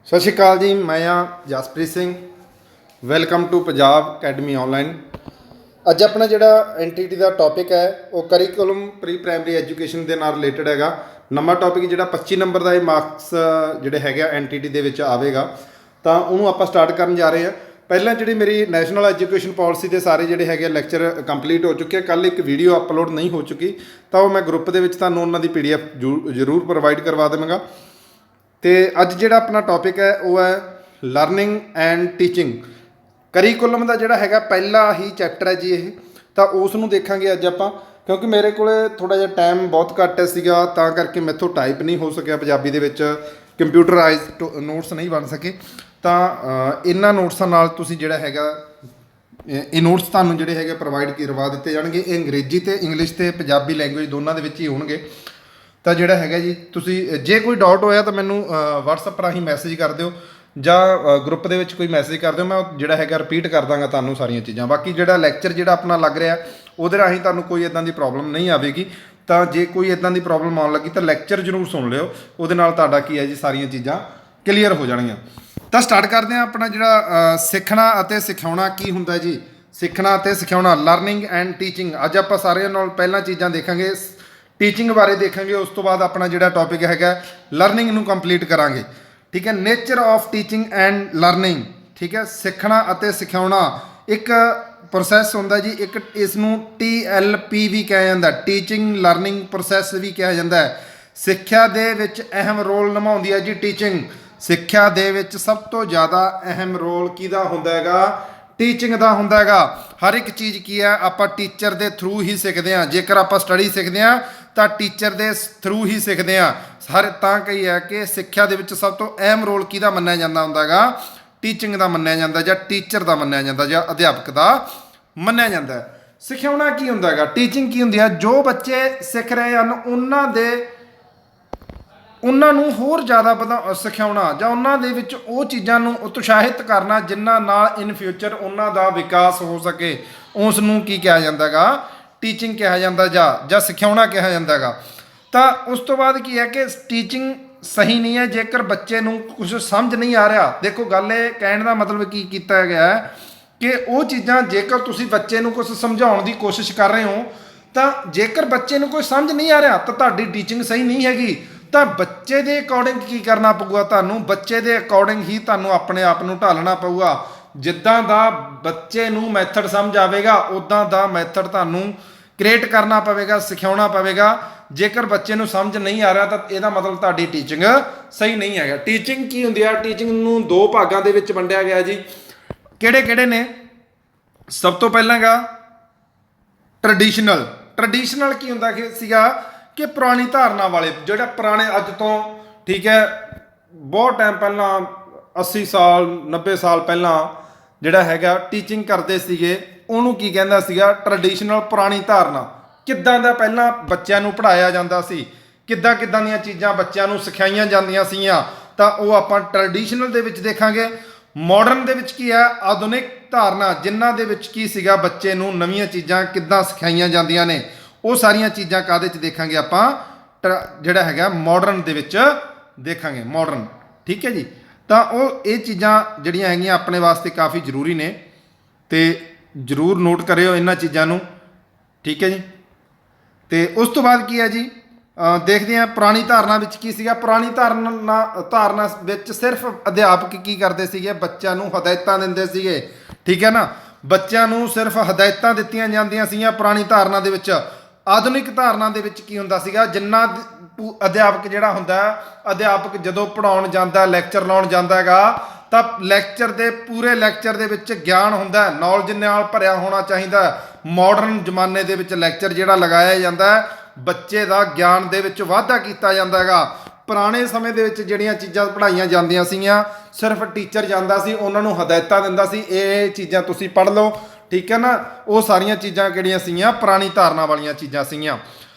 ਸਤਿ ਸ਼੍ਰੀ ਅਕਾਲ ਜੀ। ਮੈਂ ਆ Jaspreet Singh. Welcome to Punjab academy online. ਅੱਜ ਆਪਣਾ ਜਿਹੜਾ ਐਨਟੀਟੀ ਦਾ ਟੌਪਿਕ ਹੈ ਉਹ ਕਰਿਕੂਲਮ ਪ੍ਰੀ ਪ੍ਰਾਇਮਰੀ ਐਜੂਕੇਸ਼ਨ ਦੇ ਨਾਲ ਰਿਲੇਟਡ ਹੈਗਾ। ਨੰਬਰ ਟੌਪਿਕ ਜਿਹੜਾ 25 ਨੰਬਰ ਦਾ ਇਹ ਮਾਰਕਸ ਜਿਹੜੇ ਹੈਗੇ ਆ ਐਨਟੀਟੀ ਦੇ ਵਿੱਚ ਆਵੇਗਾ, ਤਾਂ ਉਹਨੂੰ ਆਪਾਂ ਸਟਾਰਟ ਕਰਨ ਜਾ ਰਹੇ ਹਾਂ। ਪਹਿਲਾਂ ਜਿਹੜੀ ਮੇਰੀ ਨੈਸ਼ਨਲ ਐਜੂਕੇਸ਼ਨ ਪਾਲਿਸੀ ਦੇ ਸਾਰੇ ਜਿਹੜੇ ਹੈਗੇ ਲੈਕਚਰ ਕੰਪਲੀਟ ਹੋ ਚੁੱਕੇ। ਕੱਲ ਇੱਕ ਵੀਡੀਓ ਅਪਲੋਡ ਨਹੀਂ ਹੋ ਚੁੱਕੀ, ਤਾਂ ਉਹ ਮੈਂ ਗਰੁੱਪ ਦੇ ਵਿੱਚ ਤੁਹਾਨੂੰ ਉਹਨਾਂ ਦੀ PDF ਜ਼ਰੂਰ ਪ੍ਰੋਵਾਈਡ ਕਰਵਾ ਦੇਵਾਂਗਾ। ਤੇ ਅੱਜ ਜਿਹੜਾ ਆਪਣਾ ਟੌਪਿਕ ਹੈ ਉਹ ਹੈ ਲਰਨਿੰਗ ਐਂਡ ਟੀਚਿੰਗ। ਕਰੀਕੁਲਮ ਦਾ ਜਿਹੜਾ ਹੈਗਾ ਪਹਿਲਾ ਹੀ ਚੈਪਟਰ ਹੈ ਜੀ ਇਹ, ਤਾਂ ਉਸ ਨੂੰ ਦੇਖਾਂਗੇ ਅੱਜ ਆਪਾਂ। ਕਿਉਂਕਿ ਮੇਰੇ ਕੋਲ ਥੋੜ੍ਹਾ ਜਿਹਾ ਟਾਈਮ ਬਹੁਤ ਘੱਟ ਸੀਗਾ, ਤਾਂ ਕਰਕੇ ਮੈਥੋਂ ਟਾਈਪ ਨਹੀਂ ਹੋ ਸਕਿਆ ਪੰਜਾਬੀ ਦੇ ਵਿੱਚ, ਕੰਪਿਊਟਰਾਈਜ਼ਡ ਨੋਟਸ ਨਹੀਂ ਬਣ ਸਕੇ। ਤਾਂ ਇਹਨਾਂ ਨੋਟਸਾਂ ਨਾਲ ਤੁਸੀਂ ਜਿਹੜਾ ਹੈਗਾ ਇਹ ਨੋਟਸ ਤੁਹਾਨੂੰ ਜਿਹੜੇ ਹੈਗੇ ਪ੍ਰੋਵਾਈਡ ਕਰਵਾ ਦਿੱਤੇ ਜਾਣਗੇ। ਇਹ ਅੰਗਰੇਜ਼ੀ ਅਤੇ ਇੰਗਲਿਸ਼ ਅਤੇ ਪੰਜਾਬੀ ਲੈਂਗੁਏਜ ਦੋਨਾਂ ਦੇ ਵਿੱਚ ਹੀ ਹੋਣਗੇ। ਤਾਂ ਜਿਹੜਾ ਹੈਗਾ ਜੀ, ਤੁਸੀਂ ਜੇ ਕੋਈ ਡਾਊਟ ਹੋਇਆ ਤਾਂ ਮੈਨੂੰ WhatsApp ਰਾਹੀਂ ਮੈਸੇਜ ਕਰ ਦਿਓ, ਜਾਂ ਗਰੁੱਪ ਦੇ ਵਿੱਚ ਕੋਈ ਮੈਸੇਜ ਕਰ ਦਿਓ। ਮੈਂ ਜਿਹੜਾ ਹੈਗਾ ਰਿਪੀਟ ਕਰ ਦਾਂਗਾ ਤੁਹਾਨੂੰ ਸਾਰੀਆਂ ਚੀਜ਼ਾਂ। ਬਾਕੀ ਜਿਹੜਾ ਲੈਕਚਰ ਜਿਹੜਾ ਆਪਣਾ ਲੱਗ ਰਿਹਾ ਉਹਦੇ ਰਾਹੀਂ ਤੁਹਾਨੂੰ ਕੋਈ ਇੱਦਾਂ ਦੀ ਪ੍ਰੋਬਲਮ ਨਹੀਂ ਆਵੇਗੀ। ਤਾਂ ਜੇ ਕੋਈ ਇੱਦਾਂ ਦੀ ਪ੍ਰੋਬਲਮ ਆਉਣ ਲੱਗੀ ਤਾਂ ਲੈਕਚਰ ਜ਼ਰੂਰ ਸੁਣ ਲਿਓ, ਉਹਦੇ ਨਾਲ ਤੁਹਾਡਾ ਕੀ ਹੈ ਜੀ ਸਾਰੀਆਂ ਚੀਜ਼ਾਂ ਕਲੀਅਰ ਹੋ ਜਾਣਗੀਆਂ। ਤਾਂ ਸਟਾਰਟ ਕਰਦੇ ਹਾਂ। ਆਪਣਾ ਜਿਹੜਾ ਸਿੱਖਣਾ ਅਤੇ ਸਿਖਾਉਣਾ ਕੀ ਹੁੰਦਾ ਜੀ। ਸਿੱਖਣਾ ਅਤੇ ਸਿਖਾਉਣਾ, ਲਰਨਿੰਗ ਐਂਡ ਟੀਚਿੰਗ। ਅੱਜ ਆਪਾਂ ਸਾਰਿਆਂ ਨਾਲ ਪਹਿਲਾਂ ਚੀਜ਼ਾਂ ਦੇਖਾਂਗੇ, ਟੀਚਿੰਗ ਬਾਰੇ ਦੇਖਾਂਗੇ। ਉਸ ਤੋਂ ਬਾਅਦ ਆਪਣਾ ਜਿਹੜਾ ਟੌਪਿਕ ਹੈਗਾ ਲਰਨਿੰਗ ਨੂੰ ਕੰਪਲੀਟ ਕਰਾਂਗੇ। ਠੀਕ ਹੈ, nature of teaching and learning. ਠੀਕ ਹੈ, ਸਿੱਖਣਾ ਅਤੇ ਸਿਖਾਉਣਾ ਇੱਕ ਪ੍ਰੋਸੈਸ ਹੁੰਦਾ ਜੀ। ਇੱਕ ਇਸ ਨੂੰ TLP ਵੀ ਕਿਹਾ ਜਾਂਦਾ, ਟੀਚਿੰਗ ਲਰਨਿੰਗ ਪ੍ਰੋਸੈਸ ਵੀ ਕਿਹਾ ਜਾਂਦਾ ਹੈ। ਸਿੱਖਿਆ ਦੇ ਵਿੱਚ ਅਹਿਮ ਰੋਲ ਨਿਭਾਉਂਦੀ ਹੈ ਜੀ ਟੀਚਿੰਗ। ਸਿੱਖਿਆ ਦੇ ਵਿੱਚ ਸਭ ਤੋਂ ਜ਼ਿਆਦਾ ਅਹਿਮ ਰੋਲ ਕਿਹਦਾ ਹੁੰਦਾ ਹੈਗਾ? ਟੀਚਿੰਗ ਦਾ ਹੁੰਦਾ ਹੈਗਾ। ਹਰ ਇੱਕ ਚੀਜ਼ ਕੀ ਹੈ, ਆਪਾਂ ਟੀਚਰ ਦੇ ਥਰੂ ਹੀ ਸਿੱਖਦੇ ਹਾਂ। ਜੇਕਰ ਆਪਾਂ ਸਟੱਡੀ ਸਿੱਖਦੇ ਹਾਂ ਤਾਂ ਟੀਚਰ ਦੇ ਥਰੂ ਹੀ ਸਿੱਖਦੇ ਹਾਂ। ਤਾਂ ਕਹੀ ਹੈ ਕਿ ਸਿੱਖਿਆ ਦੇ ਵਿੱਚ ਸਭ ਤੋਂ ਅਹਿਮ ਰੋਲ ਕਿਹਦਾ ਮੰਨਿਆ ਜਾਂਦਾ ਹੁੰਦਾ ਹੈਗਾ? ਟੀਚਿੰਗ ਦਾ ਮੰਨਿਆ ਜਾਂਦਾ, ਜਾਂ ਟੀਚਰ ਦਾ ਮੰਨਿਆ ਜਾਂਦਾ, ਜਾਂ ਅਧਿਆਪਕ ਦਾ ਮੰਨਿਆ ਜਾਂਦਾ। ਸਿਖਾਉਣਾ ਕੀ ਹੁੰਦਾ ਹੈਗਾ? ਟੀਚਿੰਗ ਕੀ ਹੁੰਦੀ ਹੈ? ਜੋ ਬੱਚੇ ਸਿੱਖ ਰਹੇ ਹਨ ਉਹਨਾਂ ਨੂੰ ਹੋਰ ਜ਼ਿਆਦਾ ਸਿਖਾਉਣਾ, ਜਾਂ ਉਹਨਾਂ ਦੇ ਵਿੱਚ ਉਹ ਚੀਜ਼ਾਂ ਨੂੰ ਉਤਸ਼ਾਹਿਤ ਕਰਨਾ ਜਿਨ੍ਹਾਂ ਨਾਲ ਇਨ ਫਿਊਚਰ ਉਹਨਾਂ ਦਾ ਵਿਕਾਸ ਹੋ ਸਕੇ। ਉਸ ਨੂੰ ਕੀ ਕਿਹਾ ਜਾਂਦਾ ਹੈਗਾ? ਟੀਚਿੰਗ ਕਿਹਾ ਜਾਂਦਾ, ਜਾਂ ਸਿਖਾਉਣਾ ਕਿਹਾ ਜਾਂਦਾ ਹੈਗਾ। ਤਾਂ ਉਸ ਤੋਂ ਬਾਅਦ ਕੀ ਹੈ ਕਿ ਟੀਚਿੰਗ ਸਹੀ ਨਹੀਂ ਹੈ ਜੇਕਰ ਬੱਚੇ ਨੂੰ ਕੁਝ ਸਮਝ ਨਹੀਂ ਆ ਰਿਹਾ। ਦੇਖੋ, ਗੱਲ ਇਹ ਕਹਿਣ ਦਾ ਮਤਲਬ ਕੀ ਕੀਤਾ ਗਿਆ ਹੈ ਕਿ ਉਹ ਚੀਜ਼ਾਂ ਜੇਕਰ ਤੁਸੀਂ ਬੱਚੇ ਨੂੰ ਕੁਝ ਸਮਝਾਉਣ ਦੀ ਕੋਸ਼ਿਸ਼ ਕਰ ਰਹੇ ਹੋ, ਤਾਂ ਜੇਕਰ ਬੱਚੇ ਨੂੰ ਕੋਈ ਸਮਝ ਨਹੀਂ ਆ ਰਿਹਾ ਤਾਂ ਤੁਹਾਡੀ ਟੀਚਿੰਗ ਸਹੀ ਨਹੀਂ ਹੈਗੀ। ਤਾਂ ਬੱਚੇ ਦੇ ਅਕੋਰਡਿੰਗ ਕੀ ਕਰਨਾ ਪਊਗਾ ਤੁਹਾਨੂੰ? ਬੱਚੇ ਦੇ ਅਕੋਰਡਿੰਗ ਹੀ ਤੁਹਾਨੂੰ ਆਪਣੇ ਆਪ ਨੂੰ ਢਾਲਣਾ ਪਊਗਾ। ਜਿੱਦਾਂ ਦਾ ਬੱਚੇ ਨੂੰ ਮੈਥਡ ਸਮਝ ਆਵੇਗਾ ਉੱਦਾਂ ਦਾ ਮੈਥਡ ਤੁਹਾਨੂੰ ਕ੍ਰੀਏਟ ਕਰਨਾ ਪਵੇਗਾ, ਸਿਖਾਉਣਾ ਪਵੇਗਾ। ਜੇਕਰ ਬੱਚੇ ਨੂੰ ਸਮਝ ਨਹੀਂ ਆ ਰਿਹਾ ਤਾਂ ਇਹਦਾ ਮਤਲਬ ਤੁਹਾਡੀ ਟੀਚਿੰਗ ਸਹੀ ਨਹੀਂ ਹੈਗਾ। ਟੀਚਿੰਗ ਕੀ ਹੁੰਦੀ ਆ? ਟੀਚਿੰਗ ਨੂੰ ਦੋ ਭਾਗਾਂ ਦੇ ਵਿੱਚ ਵੰਡਿਆ ਗਿਆ ਜੀ। ਕਿਹੜੇ ਕਿਹੜੇ ਨੇ? ਸਭ ਤੋਂ ਪਹਿਲਾਂ ਹੈਗਾ ਟ੍ਰੈਡੀਸ਼ਨਲ। ਟ੍ਰੈਡੀਸ਼ਨਲ ਕੀ ਹੁੰਦਾ ਸੀਗਾ ਕਿ ਪੁਰਾਣੀ ਧਾਰਨਾ ਵਾਲੇ, ਜਿਹੜਾ ਪੁਰਾਣੇ ਅੱਜ ਤੋਂ ਠੀਕ ਹੈ ਬਹੁਤ ਟਾਈਮ ਪਹਿਲਾਂ 80 ਸਾਲ 90 ਸਾਲ ਪਹਿਲਾਂ ਜਿਹੜਾ ਹੈਗਾ ਟੀਚਿੰਗ ਕਰਦੇ ਸੀਗੇ, ਉਹਨੂੰ ਕੀ ਕਹਿੰਦਾ ਸੀਗਾ? ਟ੍ਰੈਡੀਸ਼ਨਲ, ਪੁਰਾਣੀ ਧਾਰਨਾ। ਕਿੱਦਾਂ ਦਾ ਪਹਿਲਾਂ ਬੱਚਿਆਂ ਨੂੰ ਪੜ੍ਹਾਇਆ ਜਾਂਦਾ ਸੀ, ਕਿੱਦਾਂ ਦੀਆਂ ਚੀਜ਼ਾਂ ਬੱਚਿਆਂ ਨੂੰ ਸਿਖਾਈਆਂ ਜਾਂਦੀਆਂ ਸੀਗੀਆਂ, ਤਾਂ ਉਹ ਆਪਾਂ ਟ੍ਰੈਡੀਸ਼ਨਲ ਦੇ ਵਿੱਚ ਦੇਖਾਂਗੇ। ਮਾਡਰਨ ਦੇ ਵਿੱਚ ਕੀ ਹੈ? ਆਧੁਨਿਕ ਧਾਰਨਾ, ਜਿਨ੍ਹਾਂ ਦੇ ਵਿੱਚ ਕੀ ਸੀਗਾ ਬੱਚੇ ਨੂੰ ਨਵੀਆਂ ਚੀਜ਼ਾਂ ਕਿੱਦਾਂ ਸਿਖਾਈਆਂ ਜਾਂਦੀਆਂ ਨੇ, ਉਹ ਸਾਰੀਆਂ ਚੀਜ਼ਾਂ ਕਾਹਦੇ 'ਚ ਦੇਖਾਂਗੇ ਆਪਾਂ? ਜਿਹੜਾ ਹੈਗਾ ਮਾਡਰਨ ਦੇ ਵਿੱਚ ਦੇਖਾਂਗੇ, ਮਾਡਰਨ। ਠੀਕ ਹੈ ਜੀ। ਤਾਂ ਉਹ ਇਹ ਚੀਜ਼ਾਂ ਜਿਹੜੀਆਂ ਹੈਗੀਆਂ ਆਪਣੇ ਵਾਸਤੇ ਕਾਫੀ ਜ਼ਰੂਰੀ ਨੇ, ਤੇ ਜ਼ਰੂਰ ਨੋਟ ਕਰਿਓ ਇਹਨਾਂ ਚੀਜ਼ਾਂ ਨੂੰ। ਠੀਕ ਹੈ ਜੀ। ਤੇ ਉਸ ਤੋਂ ਬਾਅਦ ਕੀ ਹੈ ਜੀ, ਦੇਖਦੇ ਹਾਂ ਪੁਰਾਣੀ ਧਾਰਨਾ ਵਿੱਚ ਕੀ ਸੀਗਾ। ਪੁਰਾਣੀ ਧਾਰਨਾ ਵਿੱਚ ਸਿਰਫ ਅਧਿਆਪਕ ਕੀ ਕਰਦੇ ਸੀਗੇ? ਬੱਚਿਆਂ ਨੂੰ ਹਦਾਇਤਾਂ ਦਿੰਦੇ ਸੀਗੇ। ਠੀਕ ਹੈ ਨਾ, ਬੱਚਿਆਂ ਨੂੰ ਸਿਰਫ ਹਦਾਇਤਾਂ ਦਿੱਤੀਆਂ ਜਾਂਦੀਆਂ ਸੀਗੀਆਂ ਪੁਰਾਣੀ ਧਾਰਨਾ ਦੇ ਵਿੱਚ। ਆਧੁਨਿਕ ਧਾਰਨਾ ਦੇ ਵਿੱਚ ਕੀ ਹੁੰਦਾ ਸੀਗਾ? ਜਿੰਨਾ ਅਧਿਆਪਕ ਜਿਹੜਾ ਹੁੰਦਾ, ਅਧਿਆਪਕ ਜਦੋਂ ਪੜ੍ਹਾਉਣ ਜਾਂਦਾ, ਲੈਕਚਰ ਲਾਉਣ ਜਾਂਦਾ ਹੈਗਾ, ਤਾਂ ਪੂਰੇ ਲੈਕਚਰ ਦੇ ਵਿੱਚ ਗਿਆਨ ਹੁੰਦਾ, ਨੌਲੇਜ ਨਾਲ ਭਰਿਆ ਹੋਣਾ ਚਾਹੀਦਾ। ਮਾਡਰਨ ਜ਼ਮਾਨੇ ਦੇ ਵਿੱਚ ਲੈਕਚਰ ਜਿਹੜਾ ਲਗਾਇਆ ਜਾਂਦਾ, ਬੱਚੇ ਦਾ ਗਿਆਨ ਦੇ ਵਿੱਚ ਵਾਧਾ ਕੀਤਾ ਜਾਂਦਾ ਹੈਗਾ। ਪੁਰਾਣੇ ਸਮੇਂ ਦੇ ਵਿੱਚ ਜਿਹੜੀਆਂ ਚੀਜ਼ਾਂ ਪੜ੍ਹਾਈਆਂ ਜਾਂਦੀਆਂ ਸੀਗੀਆਂ, ਸਿਰਫ ਟੀਚਰ ਜਾਂਦਾ ਸੀ, ਉਹਨਾਂ ਨੂੰ ਹਦਾਇਤਾਂ ਦਿੰਦਾ ਸੀ, ਇਹ ਚੀਜ਼ਾਂ ਤੁਸੀਂ ਪੜ੍ਹ ਲਓ। ਠੀਕ ਹੈ ਨਾ, ਉਹ ਸਾਰੀਆਂ ਚੀਜ਼ਾਂ ਕਿਹੜੀਆਂ ਸੀਗੀਆਂ? ਪੁਰਾਣੀ ਧਾਰਨਾ ਵਾਲੀਆਂ ਚੀਜ਼ਾਂ ਸੀਗੀਆਂ।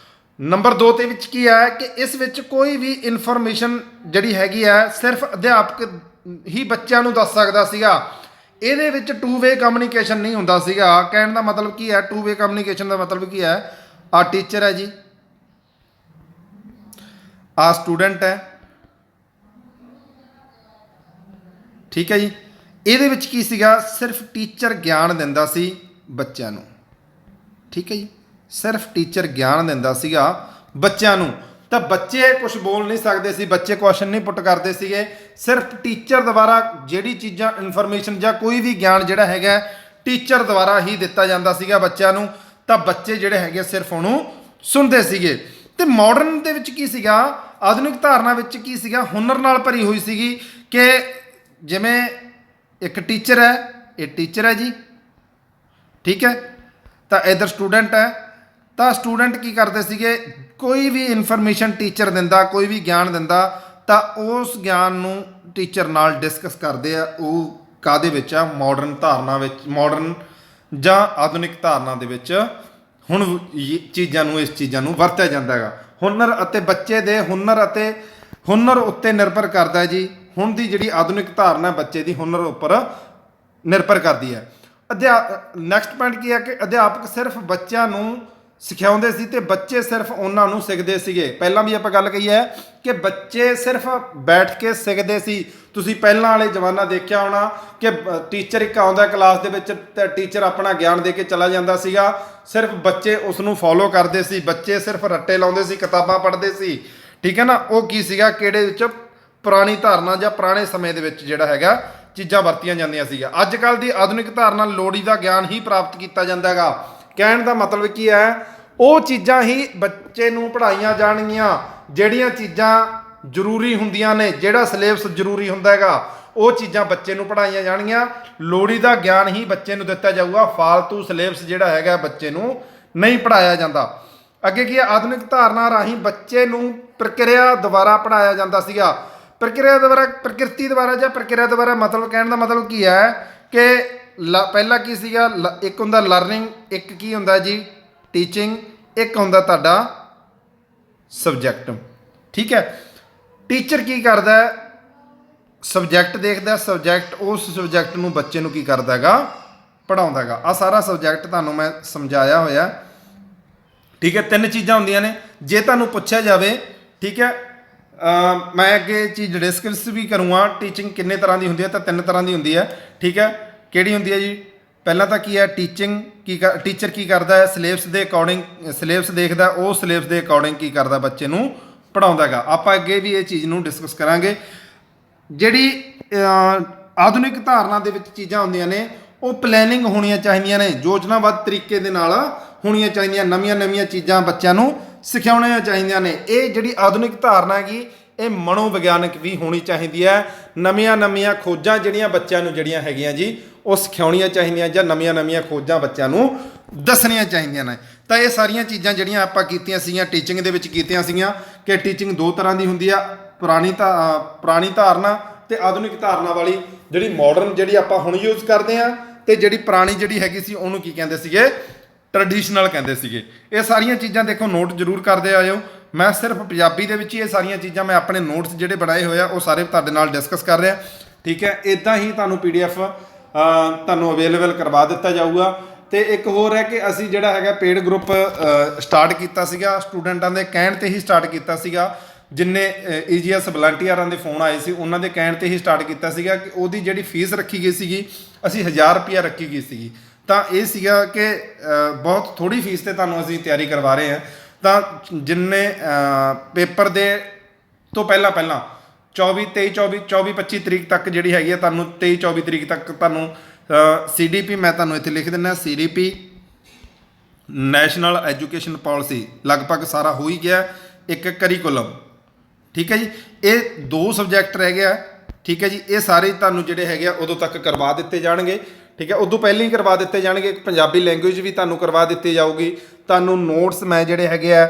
ਨੰਬਰ 2 ਦੇ ਵਿੱਚ ਕੀ ਹੈ ਕਿ ਇਸ ਵਿੱਚ ਕੋਈ ਵੀ ਇਨਫੋਰਮੇਸ਼ਨ ਜਿਹੜੀ ਹੈਗੀ ਹੈ ਸਿਰਫ ਅਧਿਆਪਕ ਹੀ ਬੱਚਿਆਂ ਨੂੰ ਦੱਸ ਸਕਦਾ ਸੀਗਾ। ਇਹਦੇ ਵਿੱਚ 2 ਵੇ ਕਮਿਊਨੀਕੇਸ਼ਨ ਨਹੀਂ ਹੁੰਦਾ ਸੀਗਾ। ਕਹਿਣ ਦਾ ਮਤਲਬ ਕੀ ਹੈ? 2 ਵੇ ਕਮਿਊਨੀਕੇਸ਼ਨ ਦਾ ਮਤਲਬ ਕੀ ਹੈ? ਆਹ ਟੀਚਰ ਹੈ ਜੀ, ਆਹ ਸਟੂਡੈਂਟ ਹੈ, ठीक है जी। ਇਹਦੇ ਵਿੱਚ ਕੀ ਸੀਗਾ, ਸਿਰਫ ਟੀਚਰ ਗਿਆਨ ਦਿੰਦਾ ਸੀ ਬੱਚਿਆਂ ਨੂੰ। ਠੀਕ ਹੈ ਜੀ, ਸਿਰਫ ਟੀਚਰ ਗਿਆਨ ਦਿੰਦਾ ਸੀਗਾ ਬੱਚਿਆਂ ਨੂੰ। ਤਾਂ ਬੱਚੇ ਕੁਝ ਬੋਲ ਨਹੀਂ ਸਕਦੇ ਸੀ, ਬੱਚੇ ਕੁਐਸਚਨ ਨਹੀਂ ਪੁੱਟ ਕਰਦੇ ਸੀਗੇ। ਸਿਰਫ ਟੀਚਰ ਦੁਆਰਾ ਜਿਹੜੀ ਚੀਜ਼ਾਂ ਇਨਫੋਰਮੇਸ਼ਨ ਜਾਂ ਕੋਈ ਵੀ ਗਿਆਨ ਜਿਹੜਾ ਹੈਗਾ ਟੀਚਰ ਦੁਆਰਾ ਹੀ ਦਿੱਤਾ ਜਾਂਦਾ ਸੀਗਾ ਬੱਚਿਆਂ ਨੂੰ। ਤਾਂ ਬੱਚੇ ਜਿਹੜੇ ਹੈਗੇ ਸਿਰਫ ਉਹਨੂੰ ਸੁਣਦੇ ਸੀਗੇ। ਤੇ ਮਾਡਰਨ ਦੇ ਵਿੱਚ ਕੀ ਸੀਗਾ, ਆਧੁਨਿਕ ਧਾਰਨਾ ਵਿੱਚ ਕੀ ਸੀਗਾ, ਹੁਨਰ ਨਾਲ ਭਰੀ ਹੋਈ ਸੀਗੀ ਕਿ ਜਿਵੇਂ ਇੱਕ ਟੀਚਰ ਹੈ, ਇਹ ਟੀਚਰ ਹੈ ਜੀ, ਠੀਕ ਹੈ। ਤਾਂ ਇੱਧਰ ਸਟੂਡੈਂਟ ਹੈ, ਤਾਂ ਸਟੂਡੈਂਟ ਕੀ ਕਰਦੇ ਸੀਗੇ, ਕੋਈ ਵੀ ਇਨਫੋਰਮੇਸ਼ਨ ਟੀਚਰ ਦਿੰਦਾ, ਕੋਈ ਵੀ ਗਿਆਨ ਦਿੰਦਾ ਤਾਂ ਉਸ ਗਿਆਨ ਨੂੰ ਟੀਚਰ ਨਾਲ ਡਿਸਕਸ ਕਰਦੇ ਆ। ਉਹ ਕਾਹਦੇ ਵਿੱਚ ਆ, ਮਾਡਰਨ ਧਾਰਨਾ ਵਿੱਚ, ਮਾਡਰਨ ਜਾਂ ਆਧੁਨਿਕ ਧਾਰਨਾ ਦੇ ਵਿੱਚ ਹੁਣ ਚੀਜ਼ਾਂ ਨੂੰ, ਇਸ ਚੀਜ਼ਾਂ ਨੂੰ ਵਰਤਿਆ ਜਾਂਦਾ ਹੈਗਾ। ਹੁਨਰ ਅਤੇ ਬੱਚੇ ਦੇ ਹੁਨਰ ਉੱਤੇ ਨਿਰਭਰ ਕਰਦਾ ਜੀ। ਹੁਣ ਦੀ ਜਿਹੜੀ ਆਧੁਨਿਕ ਧਾਰਨਾ ਬੱਚੇ ਦੀ ਹੁਨਰ ਉੱਪਰ ਨਿਰਭਰ ਕਰਦੀ ਹੈ। ਨੈਕਸਟ ਪੁਆਇੰਟ ਕੀ ਹੈ ਕਿ ਅਧਿਆਪਕ ਸਿਰਫ ਬੱਚਿਆਂ ਨੂੰ ਸਿਖਾਉਂਦੇ ਸੀ ਤੇ ਬੱਚੇ ਸਿਰਫ ਉਹਨਾਂ ਨੂੰ ਸਿੱਖਦੇ ਸੀਗੇ। ਪਹਿਲਾਂ ਵੀ ਆਪਾਂ ਗੱਲ ਕਹੀ ਹੈ ਕਿ ਬੱਚੇ ਸਿਰਫ ਬੈਠ ਕੇ ਸਿੱਖਦੇ ਸੀ। ਤੁਸੀਂ ਪਹਿਲਾਂ ਵਾਲੇ ਜ਼ਮਾਨਾ ਦੇਖਿਆ ਹੋਣਾ ਕਿ ਟੀਚਰ ਇੱਕ ਆਉਂਦਾ ਕਲਾਸ ਦੇ ਵਿੱਚ ਤੇ ਟੀਚਰ ਆਪਣਾ ਗਿਆਨ ਦੇ ਕੇ ਚਲਾ ਜਾਂਦਾ ਸੀਗਾ, ਸਿਰਫ ਬੱਚੇ ਉਸ ਨੂੰ ਫੋਲੋ ਕਰਦੇ ਸੀ, ਬੱਚੇ ਸਿਰਫ ਰੱਟੇ ਲਾਉਂਦੇ ਸੀ, ਕਿਤਾਬਾਂ ਪੜ੍ਹਦੇ ਸੀ। ਠੀਕ ਹੈ ਨਾ। ਉਹ ਕੀ ਸੀਗਾ, ਕਿਹੜੇ ਵਿੱਚ, ਪੁਰਾਣੀ ਧਾਰਨਾ ਜਾਂ ਪੁਰਾਣੇ ਸਮੇਂ ਦੇ ਵਿੱਚ ਜਿਹੜਾ ਹੈਗਾ ਚੀਜ਼ਾਂ ਵਰਤੀਆਂ ਜਾਂਦੀਆਂ ਸੀਗੀਆਂ। ਅੱਜ ਕੱਲ੍ਹ ਦੀ ਆਧੁਨਿਕ ਧਾਰਨਾ ਲੋੜੀ ਦਾ ਗਿਆਨ ਹੀ ਪ੍ਰਾਪਤ ਕੀਤਾ ਜਾਂਦਾ ਹੈਗਾ। ਕਹਿਣ ਦਾ ਮਤਲਬ ਕੀ ਹੈ, ਉਹ ਚੀਜ਼ਾਂ ਹੀ ਬੱਚੇ ਨੂੰ ਪੜ੍ਹਾਈਆਂ ਜਾਣਗੀਆਂ ਜਿਹੜੀਆਂ ਚੀਜ਼ਾਂ ਜ਼ਰੂਰੀ ਹੁੰਦੀਆਂ ਨੇ, ਜਿਹੜਾ ਸਿਲੇਬਸ ਜ਼ਰੂਰੀ ਹੁੰਦਾ ਹੈਗਾ ਉਹ ਚੀਜ਼ਾਂ ਬੱਚੇ ਨੂੰ ਪੜ੍ਹਾਈਆਂ ਜਾਣਗੀਆਂ। ਲੋੜੀ ਦਾ ਗਿਆਨ ਹੀ ਬੱਚੇ ਨੂੰ ਦਿੱਤਾ ਜਾਊਗਾ, ਫਾਲਤੂ ਸਿਲੇਬਸ ਜਿਹੜਾ ਹੈਗਾ ਬੱਚੇ ਨੂੰ ਨਹੀਂ ਪੜ੍ਹਾਇਆ ਜਾਂਦਾ। ਅੱਗੇ ਕੀ ਹੈ, ਆਧੁਨਿਕ ਧਾਰਨਾ ਰਾਹੀਂ ਬੱਚੇ ਨੂੰ ਪ੍ਰਕਿਰਿਆ ਦੁਆਰਾ ਪੜ੍ਹਾਇਆ ਜਾਂਦਾ ਸੀਗਾ। ਪ੍ਰਕਿਰਿਆ ਦੁਆਰਾ, ਪ੍ਰਕਿਰਤੀ ਦੁਆਰਾ ਜਾਂ ਪ੍ਰਕਿਰਿਆ ਦੁਆਰਾ, ਮਤਲਬ ਕਹਿਣ ਦਾ ਮਤਲਬ ਕੀ ਹੈ ਕਿ ਪਹਿਲਾਂ ਕੀ ਸੀਗਾ, ਇੱਕ ਹੁੰਦਾ ਲਰਨਿੰਗ, ਇੱਕ ਕੀ ਹੁੰਦਾ ਜੀ ਟੀਚਿੰਗ, ਇੱਕ ਹੁੰਦਾ ਤੁਹਾਡਾ ਸਬਜੈਕਟ। ਠੀਕ ਹੈ। ਟੀਚਰ ਕੀ ਕਰਦਾ, ਸਬਜੈਕਟ ਦੇਖਦਾ, ਸਬਜੈਕਟ ਉਸ ਸਬਜੈਕਟ ਨੂੰ ਬੱਚੇ ਨੂੰ ਕੀ ਕਰਦਾ ਹੈਗਾ, ਪੜ੍ਹਾਉਂਦਾ ਹੈਗਾ। ਆਹ ਸਾਰਾ ਸਬਜੈਕਟ ਤੁਹਾਨੂੰ ਮੈਂ ਸਮਝਾਇਆ ਹੋਇਆ। ਠੀਕ ਹੈ। ਤਿੰਨ ਚੀਜ਼ਾਂ ਹੁੰਦੀਆਂ ਨੇ। ਜੇ ਤੁਹਾਨੂੰ ਪੁੱਛਿਆ ਜਾਵੇ, ਠੀਕ ਹੈ, ਮੈਂ ਅੱਗੇ ਚੀਜ਼ ਡਿਸਕਸ ਵੀ ਕਰੂੰਗਾ ਟੀਚਿੰਗ ਕਿੰਨੇ ਤਰ੍ਹਾਂ ਦੀ ਹੁੰਦੀ ਹੈ, ਤਾਂ ਤਿੰਨ ਤਰ੍ਹਾਂ ਦੀ ਹੁੰਦੀ ਹੈ। ਠੀਕ ਹੈ। ਕਿਹੜੀ ਹੁੰਦੀ ਹੈ ਜੀ, ਪਹਿਲਾਂ ਤਾਂ ਕੀ ਹੈ, ਟੀਚਿੰਗ ਟੀਚਰ ਕੀ ਕਰਦਾ ਹੈ, ਸਿਲੇਬਸ ਦੇ ਅਕੋਰਡਿੰਗ ਸਿਲੇਬਸ ਦੇਖਦਾ, ਉਹ ਸਿਲੇਬਸ ਦੇ ਅਕੋਰਡਿੰਗ ਕੀ ਕਰਦਾ, ਬੱਚੇ ਨੂੰ ਪੜ੍ਹਾਉਂਦਾ ਹੈਗਾ। ਆਪਾਂ ਅੱਗੇ ਵੀ ਇਹ ਚੀਜ਼ ਨੂੰ ਡਿਸਕਸ ਕਰਾਂਗੇ। ਜਿਹੜੀ ਆਧੁਨਿਕ ਧਾਰਨਾ ਦੇ ਵਿੱਚ ਚੀਜ਼ਾਂ ਹੁੰਦੀਆਂ ਨੇ ਉਹ ਪਲੈਨਿੰਗ ਹੋਣੀਆਂ ਚਾਹੀਦੀਆਂ ਨੇ, ਯੋਜਨਾਬੱਧ ਤਰੀਕੇ ਦੇ ਨਾਲ ਹੋਣੀਆਂ ਚਾਹੀਦੀਆਂ, ਨਵੀਆਂ ਚੀਜ਼ਾਂ ਬੱਚਿਆਂ ਨੂੰ ਸਿਖਾਉਣੀਆਂ ਚਾਹੀਦੀਆਂ ਨੇ। ਇਹ ਜਿਹੜੀ ਆਧੁਨਿਕ ਧਾਰਨਾ ਹੈਗੀ ਇਹ ਮਨੋਵਿਗਿਆਨਕ ਵੀ ਹੋਣੀ ਚਾਹੀਦੀ ਹੈ। ਨਵੀਆਂ ਖੋਜਾਂ ਜਿਹੜੀਆਂ ਬੱਚਿਆਂ ਨੂੰ ਜਿਹੜੀਆਂ ਹੈਗੀਆਂ ਜੀ ਉਹ ਸਿਖਾਉਣੀਆਂ ਚਾਹੀਦੀਆਂ ਜਾਂ ਨਵੀਆਂ ਖੋਜਾਂ ਬੱਚਿਆਂ ਨੂੰ ਦੱਸਣੀਆਂ ਚਾਹੀਦੀਆਂ ਨੇ। ਤਾਂ ਇਹ ਸਾਰੀਆਂ ਚੀਜ਼ਾਂ ਜਿਹੜੀਆਂ ਆਪਾਂ ਕੀਤੀਆਂ ਸੀਗੀਆਂ ਟੀਚਿੰਗ ਦੇ ਵਿੱਚ ਕੀਤੀਆਂ ਸੀਗੀਆਂ ਕਿ ਟੀਚਿੰਗ ਦੋ ਤਰ੍ਹਾਂ ਦੀ ਹੁੰਦੀ ਆ, ਪੁਰਾਣੀ ਧਾਰਨਾ ਤੇ ਆਧੁਨਿਕ ਧਾਰਨਾ ਵਾਲੀ। ਜਿਹੜੀ ਮਾਡਰਨ ਜਿਹੜੀ ਆਪਾਂ ਹੁਣ ਯੂਜ਼ ਕਰਦੇ ਆ ਤੇ ਜਿਹੜੀ ਪੁਰਾਣੀ ਜਿਹੜੀ ਹੈਗੀ ਸੀ ਉਹਨੂੰ ਕੀ ਕਹਿੰਦੇ ਸੀਗੇ, ਟ੍ਰੈਡੀਸ਼ਨਲ ਕਹਿੰਦੇ ਸੀਗੇ। ਇਹ ਸਾਰੀਆਂ ਚੀਜ਼ਾਂ ਦੇਖੋ ਨੋਟ ਜ਼ਰੂਰ ਕਰਦੇ ਆਇਓ। ਮੈਂ ਸਿਰਫ ਪੰਜਾਬੀ ਦੇ ਵਿੱਚ ਹੀ ਇਹ ਸਾਰੀਆਂ ਚੀਜ਼ਾਂ ਮੈਂ ਆਪਣੇ ਨੋਟਸ ਜਿਹੜੇ ਬਣਾਏ ਹੋਏ ਆ ਉਹ ਸਾਰੇ ਤੁਹਾਡੇ ਨਾਲ ਡਿਸਕਸ ਕਰ ਰਿਹਾ। ਠੀਕ ਹੈ। ਇੱਦਾਂ ਹੀ ਤੁਹਾਨੂੰ PDF ਤੁਹਾਨੂੰ ਅਵੇਲੇਬਲ ਕਰਵਾ ਦਿੱਤਾ ਜਾਊਗਾ। ਤੇ ਇੱਕ ਹੋਰ ਹੈ ਕਿ ਅਸੀਂ ਜਿਹੜਾ ਹੈਗਾ ਪੇਡ ਗਰੁੱਪ ਸਟਾਰਟ ਕੀਤਾ ਸੀਗਾ, ਸਟੂਡੈਂਟਾਂ ਦੇ ਕਹਿਣ ਤੇ ਹੀ ਸਟਾਰਟ ਕੀਤਾ ਸੀਗਾ। ਜਿੰਨੇ EGS ਵਲੰਟੀਅਰਾਂ ਦੇ ਫੋਨ ਆਏ ਸੀ ਉਹਨਾਂ ਦੇ ਕਹਿਣ ਤੇ ਹੀ ਸਟਾਰਟ ਕੀਤਾ ਸੀਗਾ ਕਿ ਉਹਦੀ ਜਿਹੜੀ ਫੀਸ ਰੱਖੀ ਗਈ ਸੀਗੀ ਅਸੀਂ 1000 ਰੁਪਇਆ ਰੱਖੀ ਗਈ ਸੀਗੀ। ਤਾਂ ਇਹ ਸੀਗਾ ਕਿ ਬਹੁਤ ਥੋੜ੍ਹੀ ਫੀਸ ਤੇ ਤੁਹਾਨੂੰ ਅਸੀਂ ਤਿਆਰੀ ਕਰਵਾ ਰਹੇ ਹਾਂ। ਤਾਂ ਜਿੰਨੇ ਪੇਪਰ ਦੇ ਤੋਂ ਪਹਿਲਾਂ 24-25 ਤਰੀਕ ਤੱਕ ਜਿਹੜੀ ਹੈਗੀ ਆ ਤੁਹਾਨੂੰ 23-24 ਤਰੀਕ ਤੱਕ ਤੁਹਾਨੂੰ CDP ਮੈਂ ਤੁਹਾਨੂੰ ਇੱਥੇ ਲਿਖ ਦਿੰਦਾ, CDP ਨੈਸ਼ਨਲ ਐਜੂਕੇਸ਼ਨ ਪਾਲਿਸੀ ਲਗਭਗ ਸਾਰਾ ਹੋ ਹੀ ਗਿਆ। ਇੱਕ ਕਰੀਕੁਲਮ, ਠੀਕ ਹੈ ਜੀ, ਇਹ 2 ਸਬਜੈਕਟ ਰਹਿ ਗਿਆ। ਠੀਕ ਹੈ ਜੀ। ਇਹ ਸਾਰੇ ਤੁਹਾਨੂੰ ਜਿਹੜੇ ਹੈਗੇ ਆ ਉਦੋਂ ਤੱਕ ਕਰਵਾ ਦਿੱਤੇ ਜਾਣਗੇ। ਠੀਕ ਹੈ। ਉਦੋਂ ਪਹਿਲਾਂ ਹੀ ਕਰਵਾ ਦਿੱਤੇ ਜਾਣਗੇ। ਇੱਕ ਪੰਜਾਬੀ ਲੈਂਗੁਏਜ ਵੀ ਤੁਹਾਨੂੰ ਕਰਵਾ ਦਿੱਤੀ ਜਾਊਗੀ। ਤੁਹਾਨੂੰ ਨੋਟਸ ਮੈਂ ਜਿਹੜੇ ਹੈਗੇ ਆ